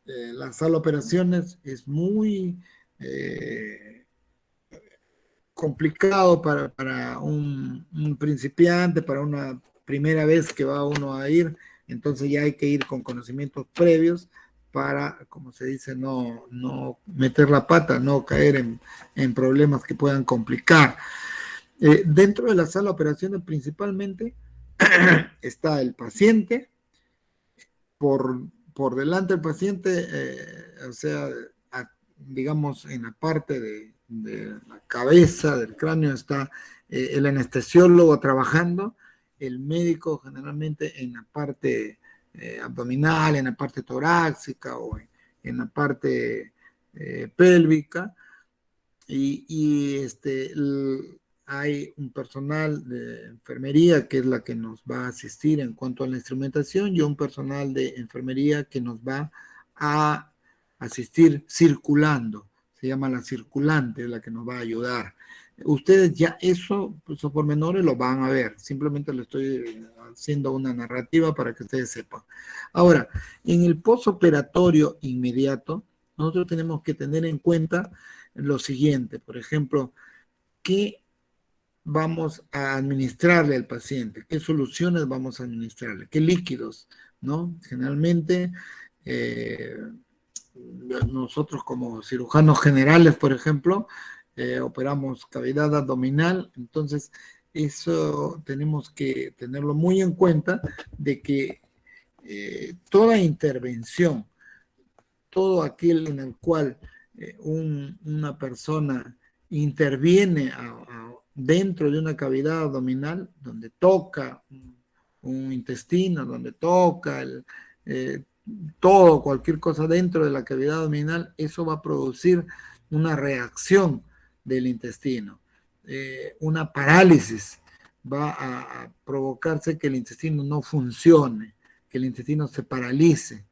la sala de operaciones es muy complicado para un principiante, para una primera vez que va uno a ir, entonces ya hay que ir con conocimientos previos para, como se dice, no meter la pata, no caer en problemas que puedan complicar. Dentro de la sala de operaciones principalmente está el paciente, por delante del paciente, o sea, digamos, en la parte de la cabeza, del cráneo, está el anestesiólogo trabajando, el médico generalmente en la parte abdominal, en la parte torácica o en la parte pélvica, y hay un personal de enfermería que es la que nos va a asistir en cuanto a la instrumentación y un personal de enfermería que nos va a asistir circulando. Se llama la circulante, es la que nos va a ayudar. Ustedes ya esos pormenores lo van a ver. Simplemente le estoy haciendo una narrativa para que ustedes sepan. Ahora, en el postoperatorio inmediato, nosotros tenemos que tener en cuenta lo siguiente, por ejemplo, ¿qué vamos a administrarle al paciente? ¿Qué soluciones vamos a administrarle? ¿Qué líquidos? ¿No? Generalmente, nosotros como cirujanos generales, por ejemplo, operamos cavidad abdominal, entonces eso tenemos que tenerlo muy en cuenta de que toda intervención, todo aquel en el cual una persona interviene dentro de una cavidad abdominal, donde toca un intestino, donde toca cualquier cosa dentro de la cavidad abdominal, eso va a producir una reacción del intestino, una parálisis, va a provocarse que el intestino no funcione, que el intestino se paralice.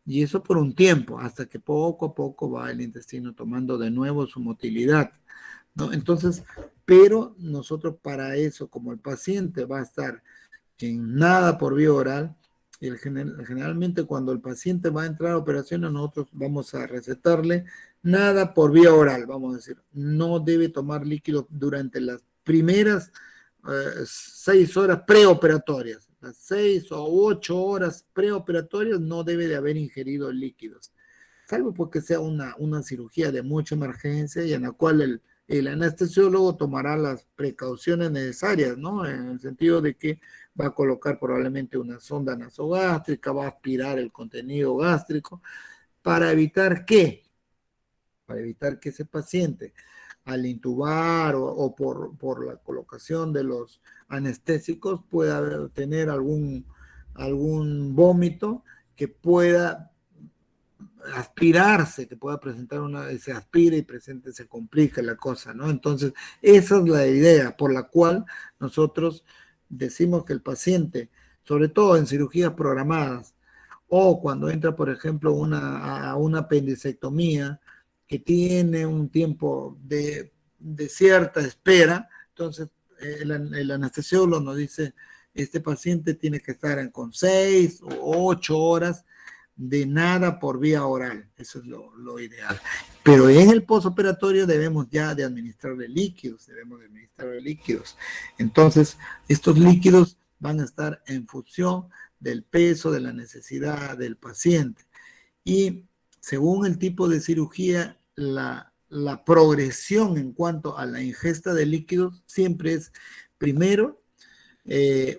Y eso por un tiempo, hasta que poco a poco va el intestino tomando de nuevo su motilidad, ¿no? Entonces, pero nosotros para eso, como el paciente va a estar en nada por vía oral, generalmente cuando el paciente va a entrar a operaciones, nosotros vamos a recetarle nada por vía oral, vamos a decir, no debe tomar líquido durante las primeras 6 horas preoperatorias. Las 6 o 8 horas preoperatorias no debe de haber ingerido líquidos, salvo porque sea una cirugía de mucha emergencia y en la cual el anestesiólogo tomará las precauciones necesarias, ¿no? En el sentido de que va a colocar probablemente una sonda nasogástrica, va a aspirar el contenido gástrico, para evitar que ese paciente, al intubar o por la colocación de los anestésicos, pueda tener algún vómito que pueda aspirarse, que pueda presentar se aspire y presente, se complica la cosa, ¿no? Entonces, esa es la idea por la cual nosotros decimos que el paciente, sobre todo en cirugías programadas, o cuando entra, por ejemplo, a una apendicectomía que tiene un tiempo de cierta espera, entonces el anestesiólogo nos dice, este paciente tiene que estar con 6 o 8 horas de nada por vía oral, eso es lo ideal. Pero en el postoperatorio debemos ya de administrarle líquidos, Entonces, estos líquidos van a estar en función del peso, de la necesidad del paciente. Y según el tipo de cirugía, la progresión en cuanto a la ingesta de líquidos siempre es primero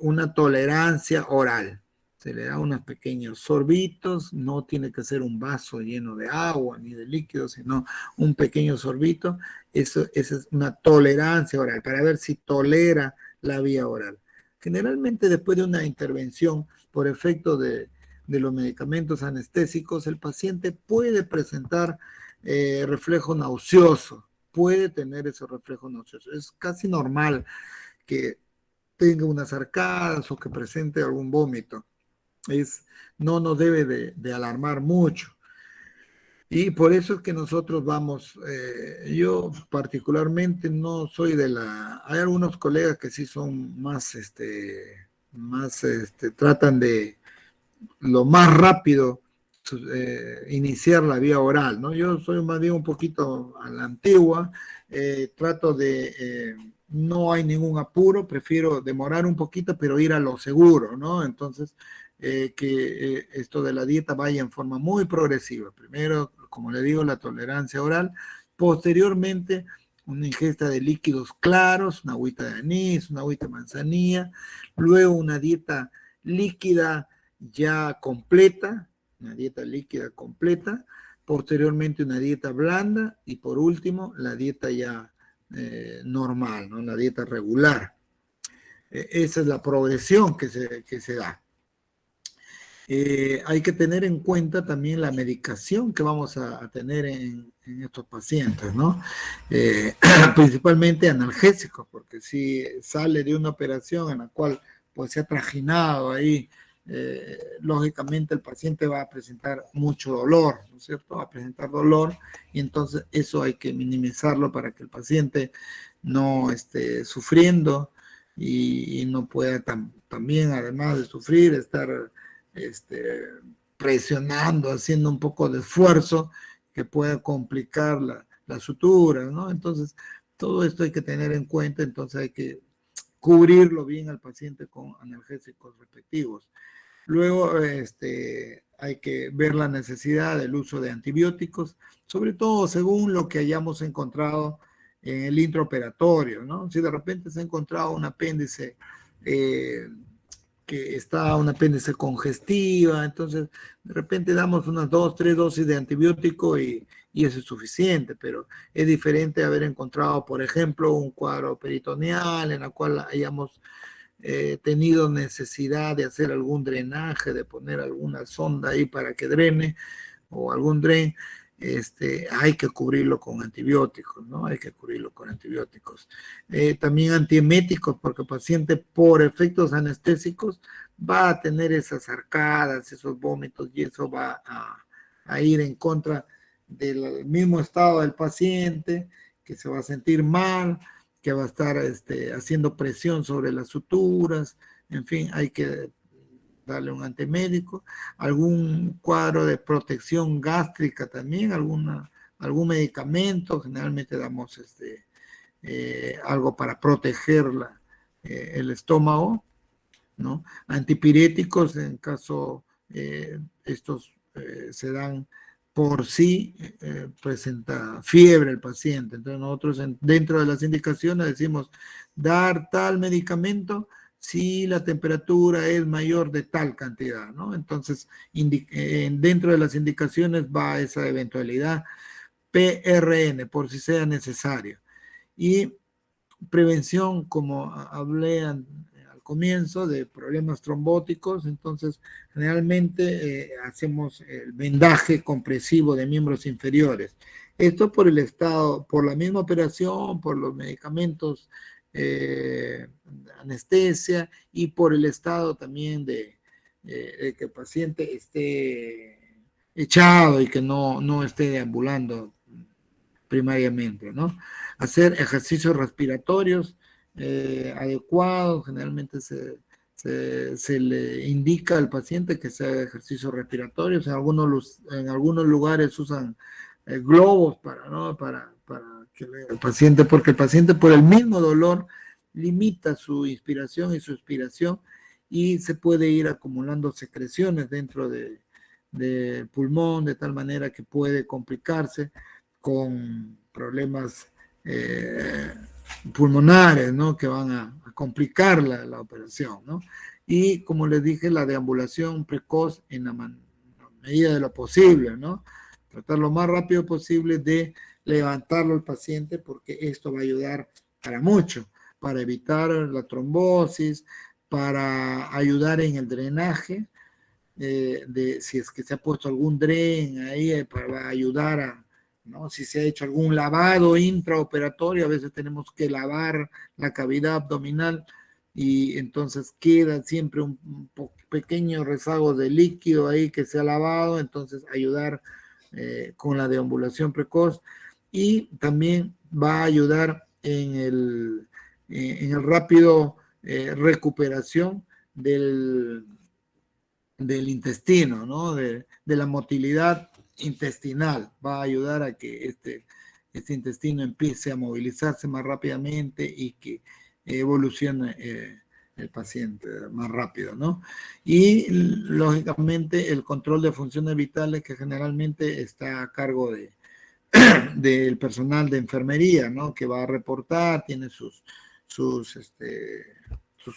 una tolerancia oral. Se le da unos pequeños sorbitos, no tiene que ser un vaso lleno de agua ni de líquido, sino un pequeño sorbito. Esa es una tolerancia oral, para ver si tolera la vía oral. Generalmente después de una intervención por efecto de los medicamentos anestésicos, el paciente puede presentar reflejo nauseoso, puede tener ese reflejo nauseoso. Es casi normal que tenga unas arcadas o que presente algún vómito. No nos debe de alarmar mucho. Y por eso es que nosotros vamos, yo particularmente no soy hay algunos colegas que sí son tratan de lo más rápido iniciar la vía oral, ¿no? Yo soy más bien un poquito a la antigua, trato no hay ningún apuro, prefiero demorar un poquito, pero ir a lo seguro, ¿no? Entonces, que esto de la dieta vaya en forma muy progresiva. Primero, como le digo, la tolerancia oral, posteriormente una ingesta de líquidos claros, una agüita de anís, una agüita de manzanilla, luego una dieta líquida ya completa, una dieta líquida completa, posteriormente una dieta blanda y por último la dieta ya normal, ¿no? La dieta regular. Esa es la progresión que se da. Hay que tener en cuenta también la medicación que vamos a tener en estos pacientes, ¿no? Principalmente analgésicos, porque si sale de una operación en la cual pues se ha trajinado ahí, lógicamente el paciente va a presentar mucho dolor, ¿no es cierto? Va a presentar dolor y entonces eso hay que minimizarlo para que el paciente no esté sufriendo y no pueda también, además de sufrir, estar presionando, haciendo un poco de esfuerzo que pueda complicar la sutura, ¿no? Entonces, todo esto hay que tener en cuenta, entonces hay que cubrirlo bien al paciente con analgésicos respectivos. Luego, hay que ver la necesidad del uso de antibióticos, sobre todo según lo que hayamos encontrado en el intraoperatorio, ¿no? Si de repente se ha encontrado un apéndice que está un apéndice congestiva, entonces de repente damos unas 2, 3 dosis de antibiótico y eso es suficiente, pero es diferente haber encontrado, por ejemplo, un cuadro peritoneal en el cual hayamos tenido necesidad de hacer algún drenaje, de poner alguna sonda ahí para que drene o algún dren. Hay que cubrirlo con antibióticos, ¿no? Hay que cubrirlo con antibióticos. También antieméticos, porque el paciente por efectos anestésicos va a tener esas arcadas, esos vómitos, y eso va a ir en contra del mismo estado del paciente, que se va a sentir mal, que va a estar haciendo presión sobre las suturas, en fin, hay que darle un antimédico, algún cuadro de protección gástrica también, algún medicamento, generalmente damos algo para proteger el estómago, ¿no? Antipiréticos, en caso estos se dan por sí, presenta fiebre el paciente. Entonces nosotros dentro de las indicaciones decimos dar tal medicamento si la temperatura es mayor de tal cantidad, ¿no? Entonces, dentro de las indicaciones va esa eventualidad PRN, por si sea necesario. Y prevención, como hablé al comienzo, de problemas trombóticos. Entonces, generalmente hacemos el vendaje compresivo de miembros inferiores. Esto por el estado, por la misma operación, por los medicamentos, anestesia, y por el estado también de que el paciente esté echado y que no esté deambulando primariamente, ¿no? Hacer ejercicios respiratorios adecuados. Generalmente se le indica al paciente que se haga ejercicios respiratorios. En algunos lugares usan globos para, ¿no? para que el paciente, porque el paciente por el mismo dolor limita su inspiración y su expiración, y se puede ir acumulando secreciones dentro del pulmón, de tal manera que puede complicarse con problemas pulmonares, ¿no? Que van a complicar la operación, ¿no? Y como les dije, la deambulación precoz en la medida de lo posible, ¿no? Tratar lo más rápido posible de levantarlo al paciente, porque esto va a ayudar para mucho, para evitar la trombosis, para ayudar en el drenaje, si es que se ha puesto algún dren ahí, para ayudar a, ¿no? Si se ha hecho algún lavado intraoperatorio, a veces tenemos que lavar la cavidad abdominal y entonces queda siempre un pequeño rezago de líquido ahí que se ha lavado. Entonces ayudar con la deambulación precoz, y también va a ayudar en el rápido recuperación del intestino, ¿no? De la motilidad intestinal. Va a ayudar a que este intestino empiece a movilizarse más rápidamente y que evolucione el paciente más rápido, ¿no? Y lógicamente el control de funciones vitales, que generalmente está a cargo del personal de enfermería, ¿no? Que va a reportar, tiene sus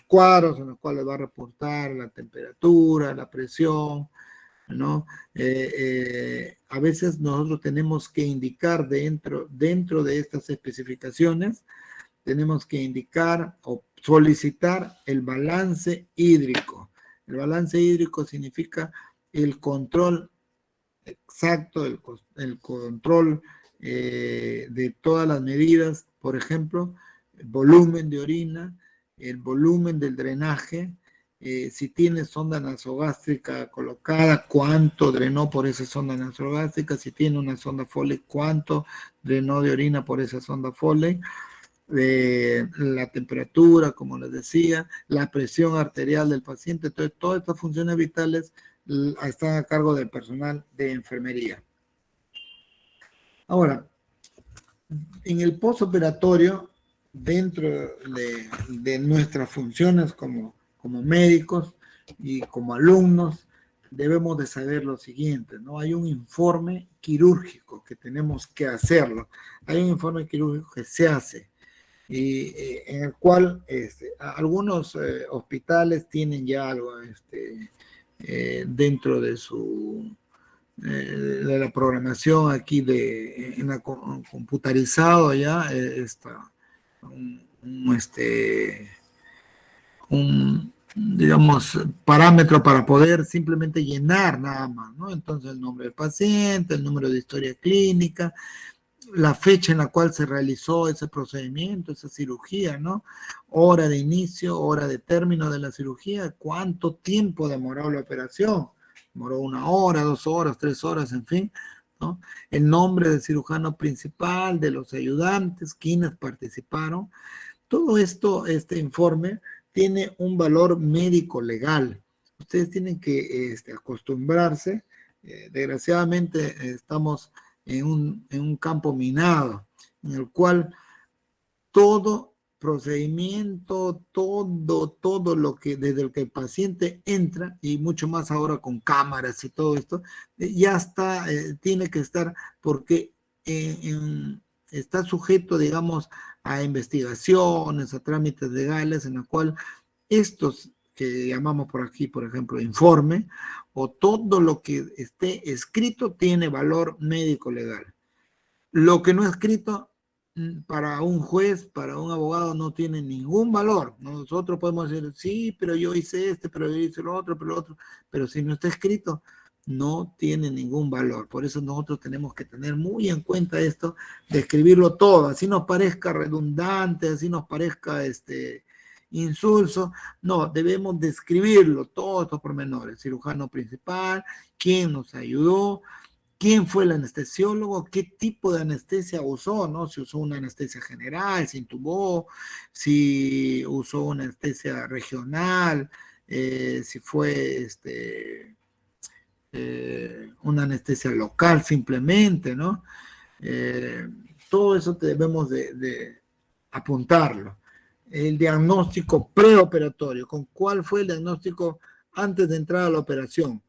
cuadros en los cuales va a reportar la temperatura, la presión, ¿no? A veces nosotros tenemos que indicar dentro de estas especificaciones, tenemos que indicar o solicitar el balance hídrico. El balance hídrico significa el control exacto, el control de todas las medidas, por ejemplo, el volumen de orina, el volumen del drenaje, si tiene sonda nasogástrica colocada, cuánto drenó por esa sonda nasogástrica, si tiene una sonda Foley, cuánto drenó de orina por esa sonda Foley, la temperatura, como les decía, la presión arterial del paciente. Entonces, todas estas funciones vitales están a cargo del personal de enfermería. Ahora, en el postoperatorio, dentro de nuestras funciones como médicos y como alumnos, debemos de saber lo siguiente, ¿no? Hay un informe quirúrgico que tenemos que hacerlo. Hay un informe quirúrgico que se hace, y en el cual algunos hospitales tienen ya algo dentro de de la programación aquí en la computarizado ya está un, digamos, parámetro para poder simplemente llenar nada más, ¿no? Entonces el nombre del paciente, el número de historia clínica, la fecha en la cual se realizó ese procedimiento, esa cirugía, ¿no? Hora de inicio, hora de término de la cirugía, cuánto tiempo demoró la operación, demoró 1 hora, 2 horas, 3 horas, en fin, ¿no? El nombre del cirujano principal, de los ayudantes, quienes participaron. Todo esto, este informe, tiene un valor médico legal. Ustedes tienen que acostumbrarse. Desgraciadamente estamos en un campo minado, en el cual todo procedimiento, todo lo que desde el que el paciente entra, y mucho más ahora con cámaras y todo esto, ya está, tiene que estar, porque está sujeto, digamos, a investigaciones, a trámites legales, en la cual estos que llamamos por aquí, por ejemplo, informe, o todo lo que esté escrito tiene valor médico legal. Lo que no es escrito para un juez, para un abogado no tiene ningún valor. Nosotros podemos decir, sí, pero yo hice pero yo hice lo otro, pero lo otro, pero si no está escrito, no tiene ningún valor. Por eso nosotros tenemos que tener muy en cuenta esto de escribirlo todo, así nos parezca redundante, así nos parezca insulso. No, debemos describirlo, todos estos pormenores, cirujano principal, quién nos ayudó, quién fue el anestesiólogo, qué tipo de anestesia usó, ¿no? Si usó una anestesia general, si intubó, si usó una anestesia regional, si fue una anestesia local simplemente, ¿no? Eh, Todo eso debemos de apuntarlo. El diagnóstico preoperatorio, ¿con cuál fue el diagnóstico antes de entrar a la operación?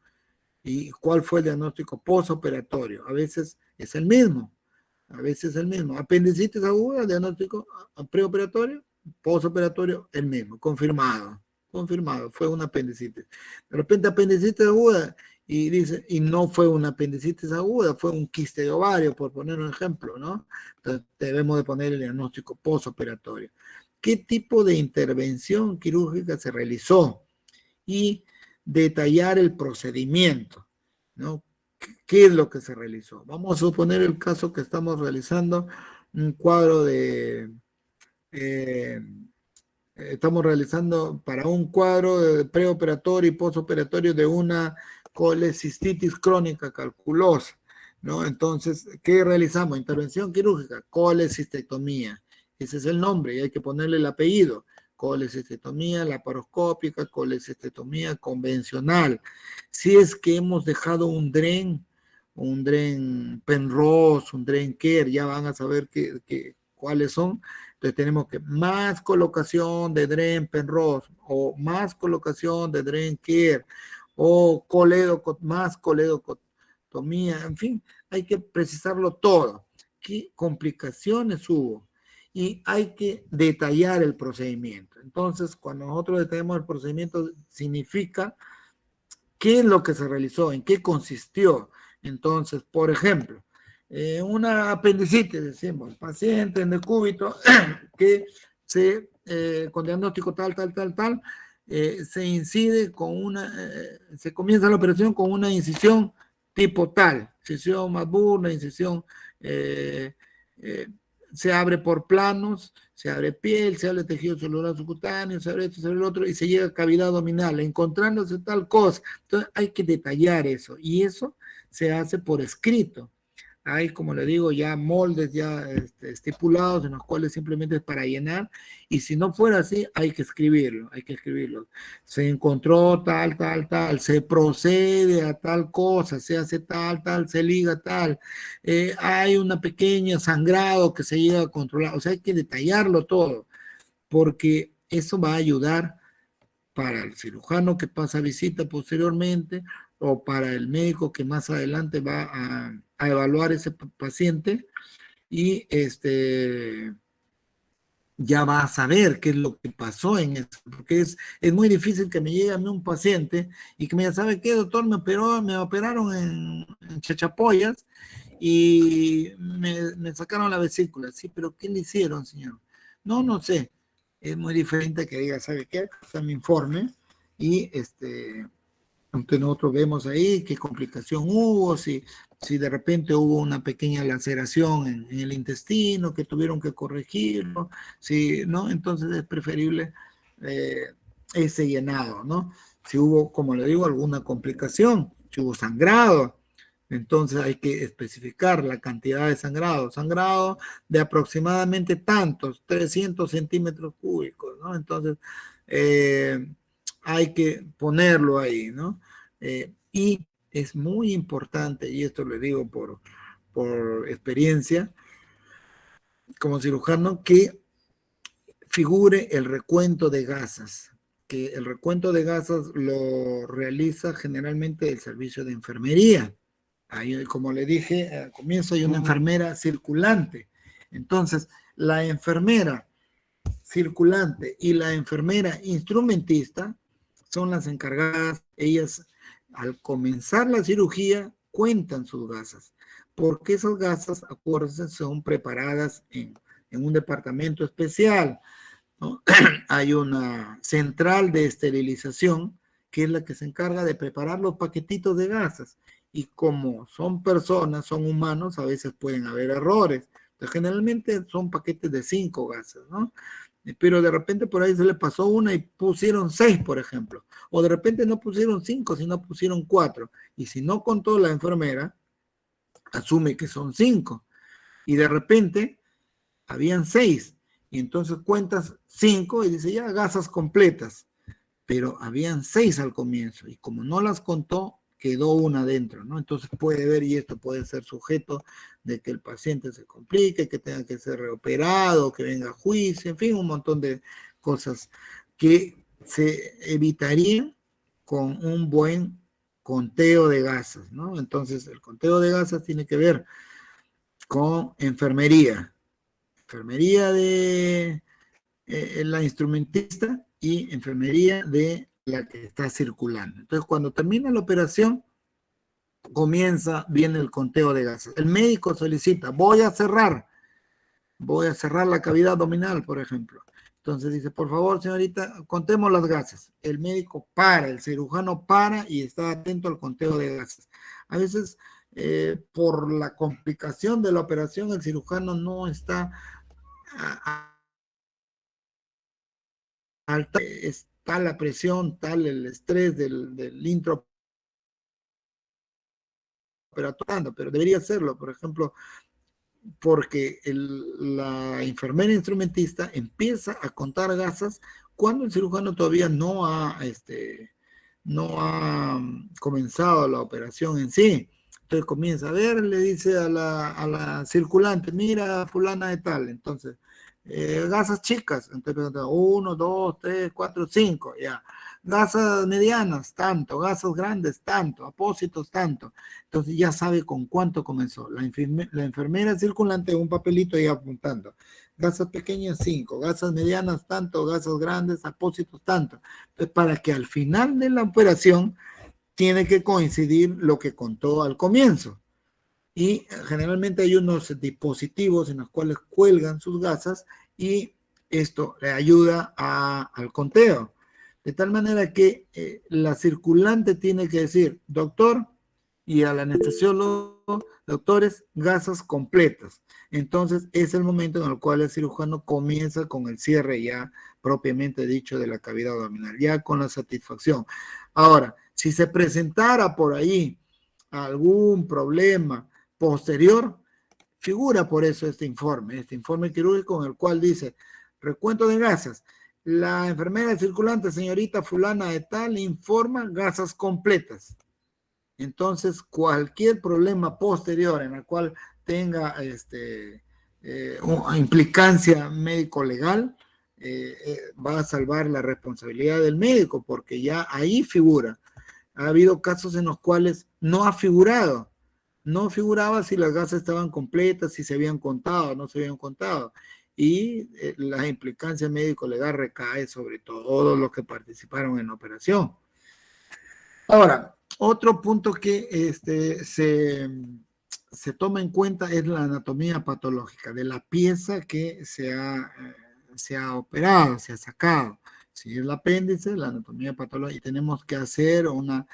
¿Y cuál fue el diagnóstico postoperatorio? A veces es el mismo, a veces es el mismo. Apendicitis aguda, diagnóstico preoperatorio, postoperatorio, el mismo, confirmado, confirmado, fue una apendicitis. De repente apendicitis aguda y dice, y no fue una apendicitis aguda, fue un quiste de ovario, por poner un ejemplo, ¿no? Entonces debemos de poner el diagnóstico postoperatorio. ¿Qué tipo de intervención quirúrgica se realizó? Y detallar el procedimiento, ¿no? ¿Qué es lo que se realizó? Vamos a suponer el caso que estamos realizando, un cuadro eh, estamos realizando para un cuadro de preoperatorio y postoperatorio de una colecistitis crónica calculosa, ¿no? Entonces, ¿qué realizamos? Intervención quirúrgica, colecistectomía. Ese es el nombre y hay que ponerle el apellido. Colecistectomía laparoscópica, colecistectomía convencional. Si es que hemos dejado un dren Penrose, un dren Kerr, ya van a saber cuáles son. Entonces tenemos que más colocación de Dren Penrose o más colocación de Dren Kerr o más coledocotomía, en fin, hay que precisarlo todo. ¿Qué complicaciones hubo? Y hay que detallar el procedimiento. Entonces, cuando nosotros detallamos el procedimiento, significa qué es lo que se realizó, en qué consistió. Entonces, por ejemplo, una apendicitis, decimos, paciente en decúbito que con diagnóstico tal, se incide se comienza la operación con una incisión tipo tal, incisión más burda, incisión, eh, eh, se abre por planos, se abre piel, se abre tejido celular subcutáneo, se abre esto, se abre el otro, y se llega a cavidad abdominal, encontrándose tal cosa. Entonces hay que detallar eso, y eso se hace por escrito. Hay, como le digo, ya moldes ya estipulados en los cuales simplemente es para llenar, y si no fuera así, hay que escribirlo, hay que escribirlo. Se encontró tal, se procede a tal cosa, se hace tal, se liga tal, hay una pequeña sangrado que se llega a controlar, o sea, hay que detallarlo todo, porque eso va a ayudar para el cirujano que pasa visita posteriormente o para el médico que más adelante va a evaluar ese paciente y ya va a saber qué es lo que pasó en eso, porque es muy difícil que me llegue a mí un paciente y que me diga, ¿sabe qué, doctor? Me operaron en Chachapoyas y me sacaron la vesícula. Sí, pero ¿qué le hicieron, señor? No, no sé. Es muy diferente que diga, ¿sabe qué? Acá está mi informe y entonces nosotros vemos ahí qué complicación hubo, si de repente hubo una pequeña laceración en el intestino que tuvieron que corregirlo, si no, entonces es preferible eh, ese llenado, ¿no? Si hubo, como le digo, alguna complicación, si hubo sangrado, entonces hay que especificar la cantidad de sangrado, sangrado de aproximadamente tantos, 300 centímetros cúbicos, ¿no? Entonces, hay que ponerlo ahí, ¿no? Y es muy importante, y esto le digo por experiencia como cirujano, que figure el recuento de gasas, que el recuento de gasas lo realiza generalmente el servicio de enfermería. Ahí, como le dije al comienzo, hay una enfermera circulante. Entonces, la enfermera circulante y la enfermera instrumentista son las encargadas, ellas al comenzar la cirugía cuentan sus gasas, porque esas gasas, acuérdense, son preparadas en en un departamento especial, ¿no? Hay una central de esterilización que es la que se encarga de preparar los paquetitos de gasas. Y como son personas, son humanos, a veces pueden haber errores. Entonces, generalmente son paquetes de 5 gasas, ¿no? Pero de repente por ahí se le pasó una y pusieron 6, por ejemplo. O de repente no pusieron 5, sino pusieron 4. Y si no contó la enfermera, asume que son 5. Y de repente habían 6. Y entonces cuentas 5 y dice ya gasas completas. Pero habían 6 al comienzo. Y como no las contó, quedó una dentro, ¿no? Entonces puede ver, y esto puede ser sujeto de que el paciente se complique, que tenga que ser reoperado, que venga a juicio, en fin, un montón de cosas que se evitarían con un buen conteo de gasas, ¿no? Entonces, el conteo de gasas tiene que ver con enfermería de la instrumentista y enfermería de la que está circulando. Entonces, cuando termina la operación, viene el conteo de gases. El médico solicita, voy a cerrar la cavidad abdominal, por ejemplo. Entonces dice, por favor, señorita, contemos las gases. El médico para, el cirujano para y está atento al conteo de gases. A veces, por la complicación de la operación, el cirujano no está alta, está la presión, tal el estrés del intraoperatorio, pero debería hacerlo, por ejemplo, porque la enfermera instrumentista empieza a contar gasas cuando el cirujano todavía no ha comenzado la operación en sí. Entonces comienza a ver, le dice a la circulante, mira, fulana de tal, entonces, gasas chicas, entonces 1, 2, 3, 4, 5, ya. Gasas medianas, tanto, gasas grandes, tanto, apósitos, tanto. Entonces ya sabe con cuánto comenzó. La enfermera circulante, un papelito ahí apuntando. Gasas pequeñas, 5, gasas medianas, tanto, gasas grandes, apósitos, tanto. Entonces, para que al final de la operación tiene que coincidir lo que contó al comienzo. Y generalmente hay unos dispositivos en los cuales cuelgan sus gasas y esto le ayuda al conteo. De tal manera que la circulante tiene que decir, doctor, y al anestesiólogo, doctores, gasas completas. Entonces es el momento en el cual el cirujano comienza con el cierre ya propiamente dicho de la cavidad abdominal, ya con la satisfacción. Ahora, si se presentara por ahí algún problema posterior, figura por eso este informe quirúrgico en el cual dice, recuento de gasas, la enfermera circulante, señorita fulana de tal, informa gasas completas. Entonces, cualquier problema posterior en el cual tenga una implicancia médico-legal, va a salvar la responsabilidad del médico, porque ya ahí figura. Ha habido casos en los cuales no ha figurado, no figuraba si las gasas estaban completas, si se habían contado, no se habían contado. Y la implicancia médico-legal recae sobre todos los que participaron en la operación. Ahora, otro punto que se toma en cuenta es la anatomía patológica de la pieza que se ha operado, se ha sacado. Si es el apéndice, la anatomía patológica, y tenemos que hacer una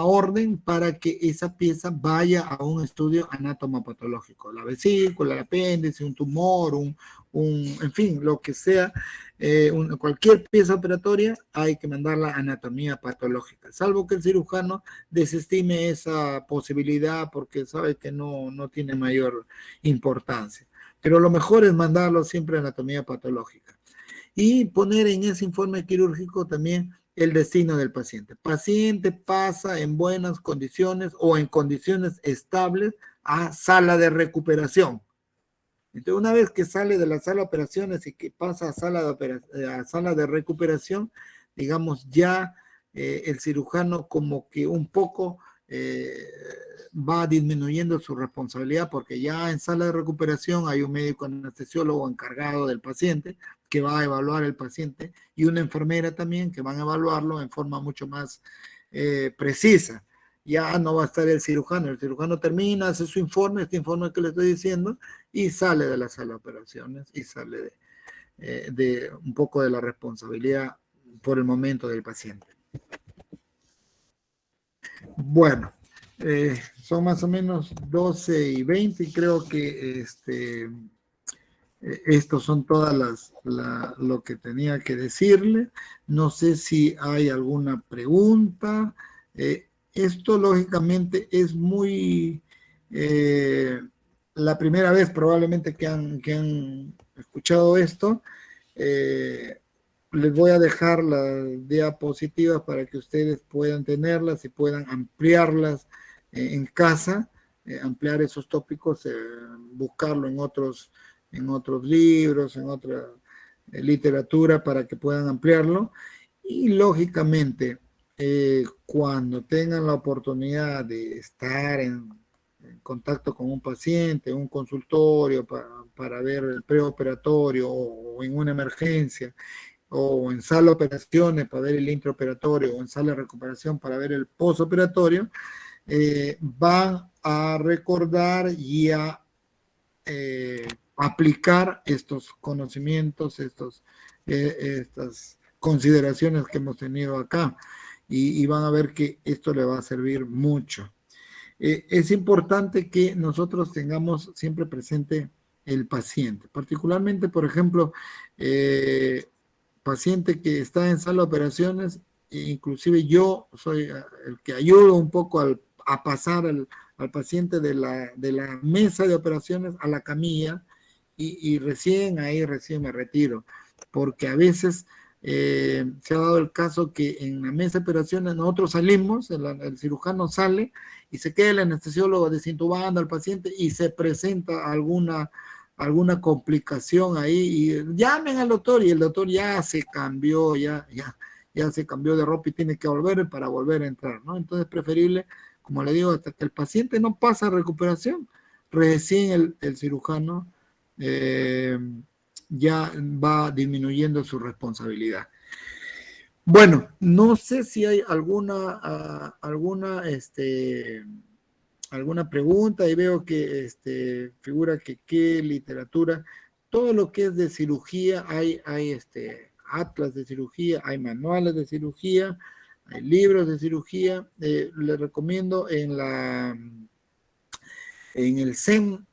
orden para que esa pieza vaya a un estudio anatomopatológico. La vesícula, el apéndice, un tumor, en fin, lo que sea, cualquier pieza operatoria, hay que mandarla a anatomía patológica, salvo que el cirujano desestime esa posibilidad porque sabe que no tiene mayor importancia. Pero lo mejor es mandarlo siempre a anatomía patológica. Y poner en ese informe quirúrgico también el destino del paciente. Paciente pasa en buenas condiciones o en condiciones estables a sala de recuperación. Entonces, una vez que sale de la sala de operaciones y que pasa a sala de recuperación, digamos, ya el cirujano como que un poco va disminuyendo su responsabilidad porque ya en sala de recuperación hay un médico anestesiólogo encargado del paciente que va a evaluar el paciente y una enfermera también que van a evaluarlo en forma mucho más precisa. ya no va a estar el cirujano termina, hace su informe, este informe que le estoy diciendo, y sale de la sala de operaciones, y sale de un poco de la responsabilidad por el momento del paciente. Bueno, son más o menos 12:20 y creo que estos son todas lo que tenía que decirle. No sé si hay alguna pregunta. Esto lógicamente es muy la primera vez probablemente que han escuchado esto. Les voy a dejar las diapositivas para que ustedes puedan tenerlas y puedan ampliarlas en casa, ampliar esos tópicos, buscarlo en otros libros, en otra literatura para que puedan ampliarlo. Y lógicamente, cuando tengan la oportunidad de estar en contacto con un paciente, un consultorio para ver el preoperatorio o en una emergencia, o en sala de operaciones para ver el intraoperatorio, o en sala de recuperación para ver el postoperatorio, van a recordar y a aplicar estos conocimientos, estas consideraciones que hemos tenido acá, y van a ver que esto le va a servir mucho. Es importante que nosotros tengamos siempre presente el paciente, particularmente, por ejemplo, paciente que está en sala de operaciones, inclusive yo soy el que ayudo un poco a pasar al paciente de la mesa de operaciones a la camilla, y recién me retiro, porque a veces se ha dado el caso que en la mesa de operaciones nosotros salimos, el cirujano sale y se queda el anestesiólogo desintubando al paciente y se presenta alguna complicación ahí y llamen al doctor y el doctor ya se cambió, ya se cambió de ropa y tiene que volver para volver a entrar, ¿no? Entonces es preferible, como le digo, hasta que el paciente no pasa a recuperación, recién el cirujano ya va disminuyendo su responsabilidad. Bueno, no sé si hay alguna pregunta, y veo que figura que qué literatura, todo lo que es de cirugía, hay atlas de cirugía, hay manuales de cirugía, hay libros de cirugía. Les recomiendo en el CEM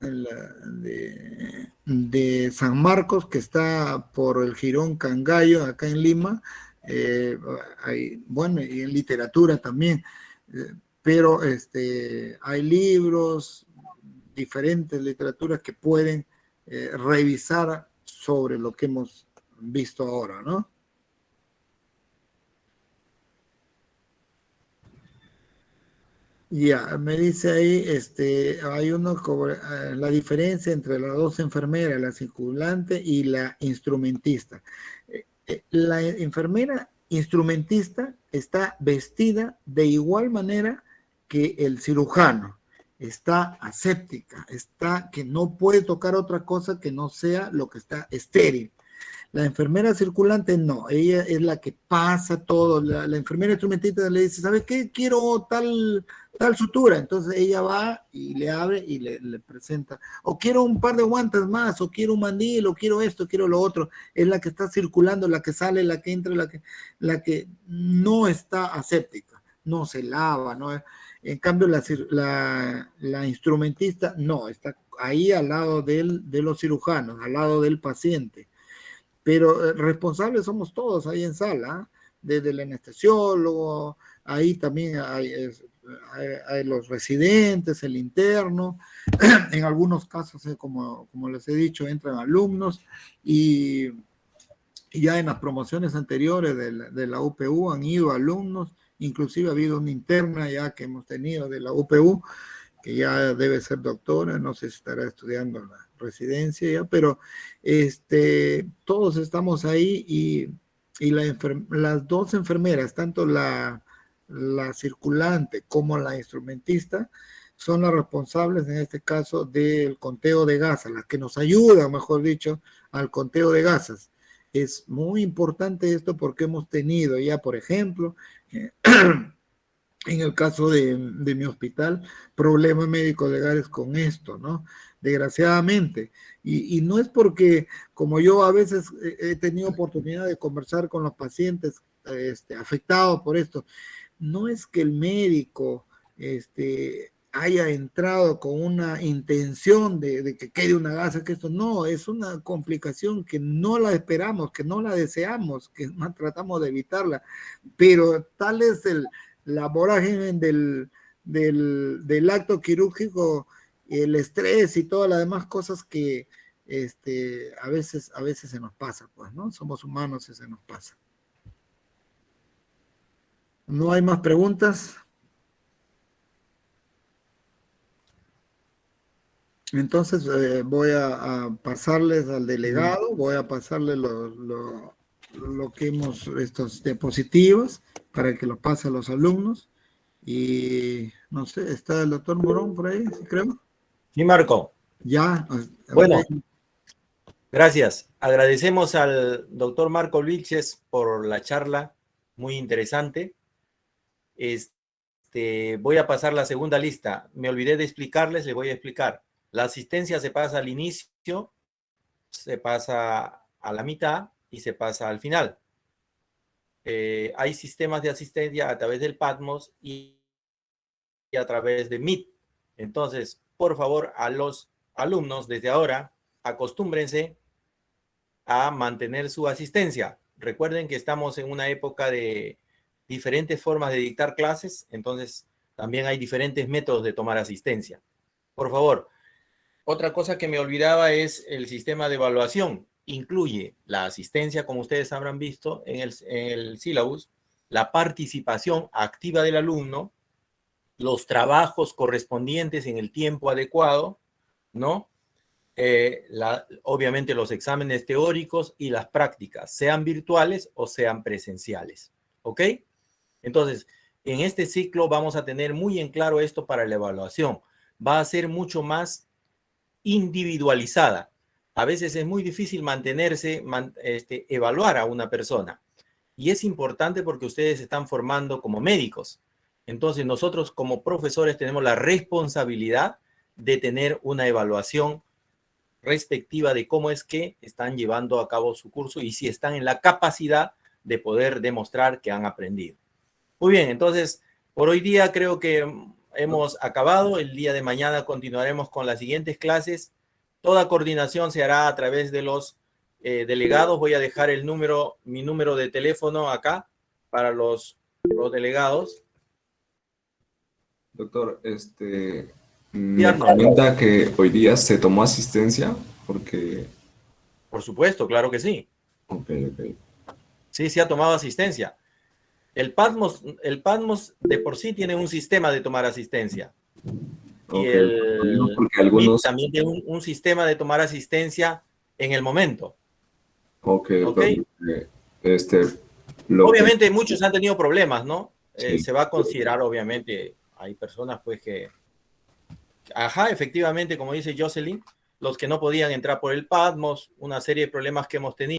de San Marcos, que está por el Jirón Cangallo, acá en Lima. Bueno, y en literatura también, pero hay libros, diferentes literaturas que pueden revisar sobre lo que hemos visto ahora, ¿no? Ya, me dice ahí, hay la diferencia entre las dos enfermeras, la circulante y la instrumentista. La enfermera instrumentista está vestida de igual manera que el cirujano, está aséptica, está que no puede tocar otra cosa que no sea lo que está estéril. La enfermera circulante no, ella es la que pasa todo. La enfermera instrumentista le dice, ¿sabes qué? Quiero tal sutura. Entonces ella va y le abre y le presenta. O quiero un par de guantes más, o quiero un mandil, o quiero esto, quiero lo otro. Es la que está circulando, la que sale, la que entra, la que no está aséptica, no se lava, ¿no? En cambio, la instrumentista no, está ahí al lado de los cirujanos, al lado del paciente. Pero responsables somos todos ahí en sala, desde el anestesiólogo, ahí también hay los residentes, el interno, en algunos casos, como les he dicho, entran alumnos, y ya en las promociones anteriores de la UPU han ido alumnos, inclusive ha habido una interna ya que hemos tenido de la UPU, que ya debe ser doctora, no sé si estará estudiando la residencia ya, pero todos estamos ahí, y las dos enfermeras, tanto la circulante como la instrumentista, son las responsables en este caso del conteo de gasas, las que nos ayudan, mejor dicho, al conteo de gasas. Es muy importante esto porque hemos tenido ya, por ejemplo, en el caso de mi hospital, problemas médicos legales con esto, ¿no? Desgraciadamente. Y no es porque, como yo a veces he tenido oportunidad de conversar con los pacientes afectados por esto, no es que el médico haya entrado con una intención de que quede una gasa, que esto no, es una complicación que no la esperamos, que no la deseamos, que más tratamos de evitarla, pero tal es la vorágine del acto quirúrgico, el estrés y todas las demás cosas que a veces se nos pasa, pues, ¿no? Somos humanos y se nos pasa. ¿No hay más preguntas? Entonces voy a pasarles al delegado, voy a pasarle lo que hemos, estos diapositivos, para que lo pase a los alumnos. Y no sé, ¿está el doctor Morón por ahí, creo? Sí, Marco. Ya. Bueno, okay. Gracias. Agradecemos al doctor Marco Vilches por la charla, muy interesante. Voy a pasar la segunda lista. Me olvidé de explicarles, les voy a explicar. La asistencia se pasa al inicio, se pasa a la mitad y se pasa al final. Hay sistemas de asistencia a través del PATMOS y a través de Meet. Entonces, por favor, a los alumnos desde ahora, acostúmbrense a mantener su asistencia. Recuerden que estamos en una época de diferentes formas de dictar clases, entonces también hay diferentes métodos de tomar asistencia. Por favor, otra cosa que me olvidaba es el sistema de evaluación. Incluye la asistencia, como ustedes habrán visto en el sílabus, la participación activa del alumno, los trabajos correspondientes en el tiempo adecuado, ¿no? Obviamente los exámenes teóricos y las prácticas, sean virtuales o sean presenciales. ¿Ok? Entonces, en este ciclo vamos a tener muy en claro esto para la evaluación. Va a ser mucho más individualizada. A veces es muy difícil evaluar a una persona. Y es importante porque ustedes se están formando como médicos. Entonces, nosotros como profesores tenemos la responsabilidad de tener una evaluación respectiva de cómo es que están llevando a cabo su curso y si están en la capacidad de poder demostrar que han aprendido. Muy bien, entonces, por hoy día creo que hemos acabado. El día de mañana continuaremos con las siguientes clases. Toda coordinación se hará a través de los delegados. Voy a dejar mi número de teléfono acá para los delegados. Doctor, me comenta que hoy día se tomó asistencia porque... Por supuesto, claro que sí. Ok. Sí, se ha tomado asistencia. El PATMOS de por sí tiene un sistema de tomar asistencia. Y porque algunos... también tiene un sistema de tomar asistencia en el momento. Ok, ¿Okay? Obviamente muchos han tenido problemas, ¿no? Sí. Se va a considerar, obviamente, hay personas pues que... Ajá, efectivamente, como dice Jocelyn, los que no podían entrar por el PATMOS, una serie de problemas que hemos tenido.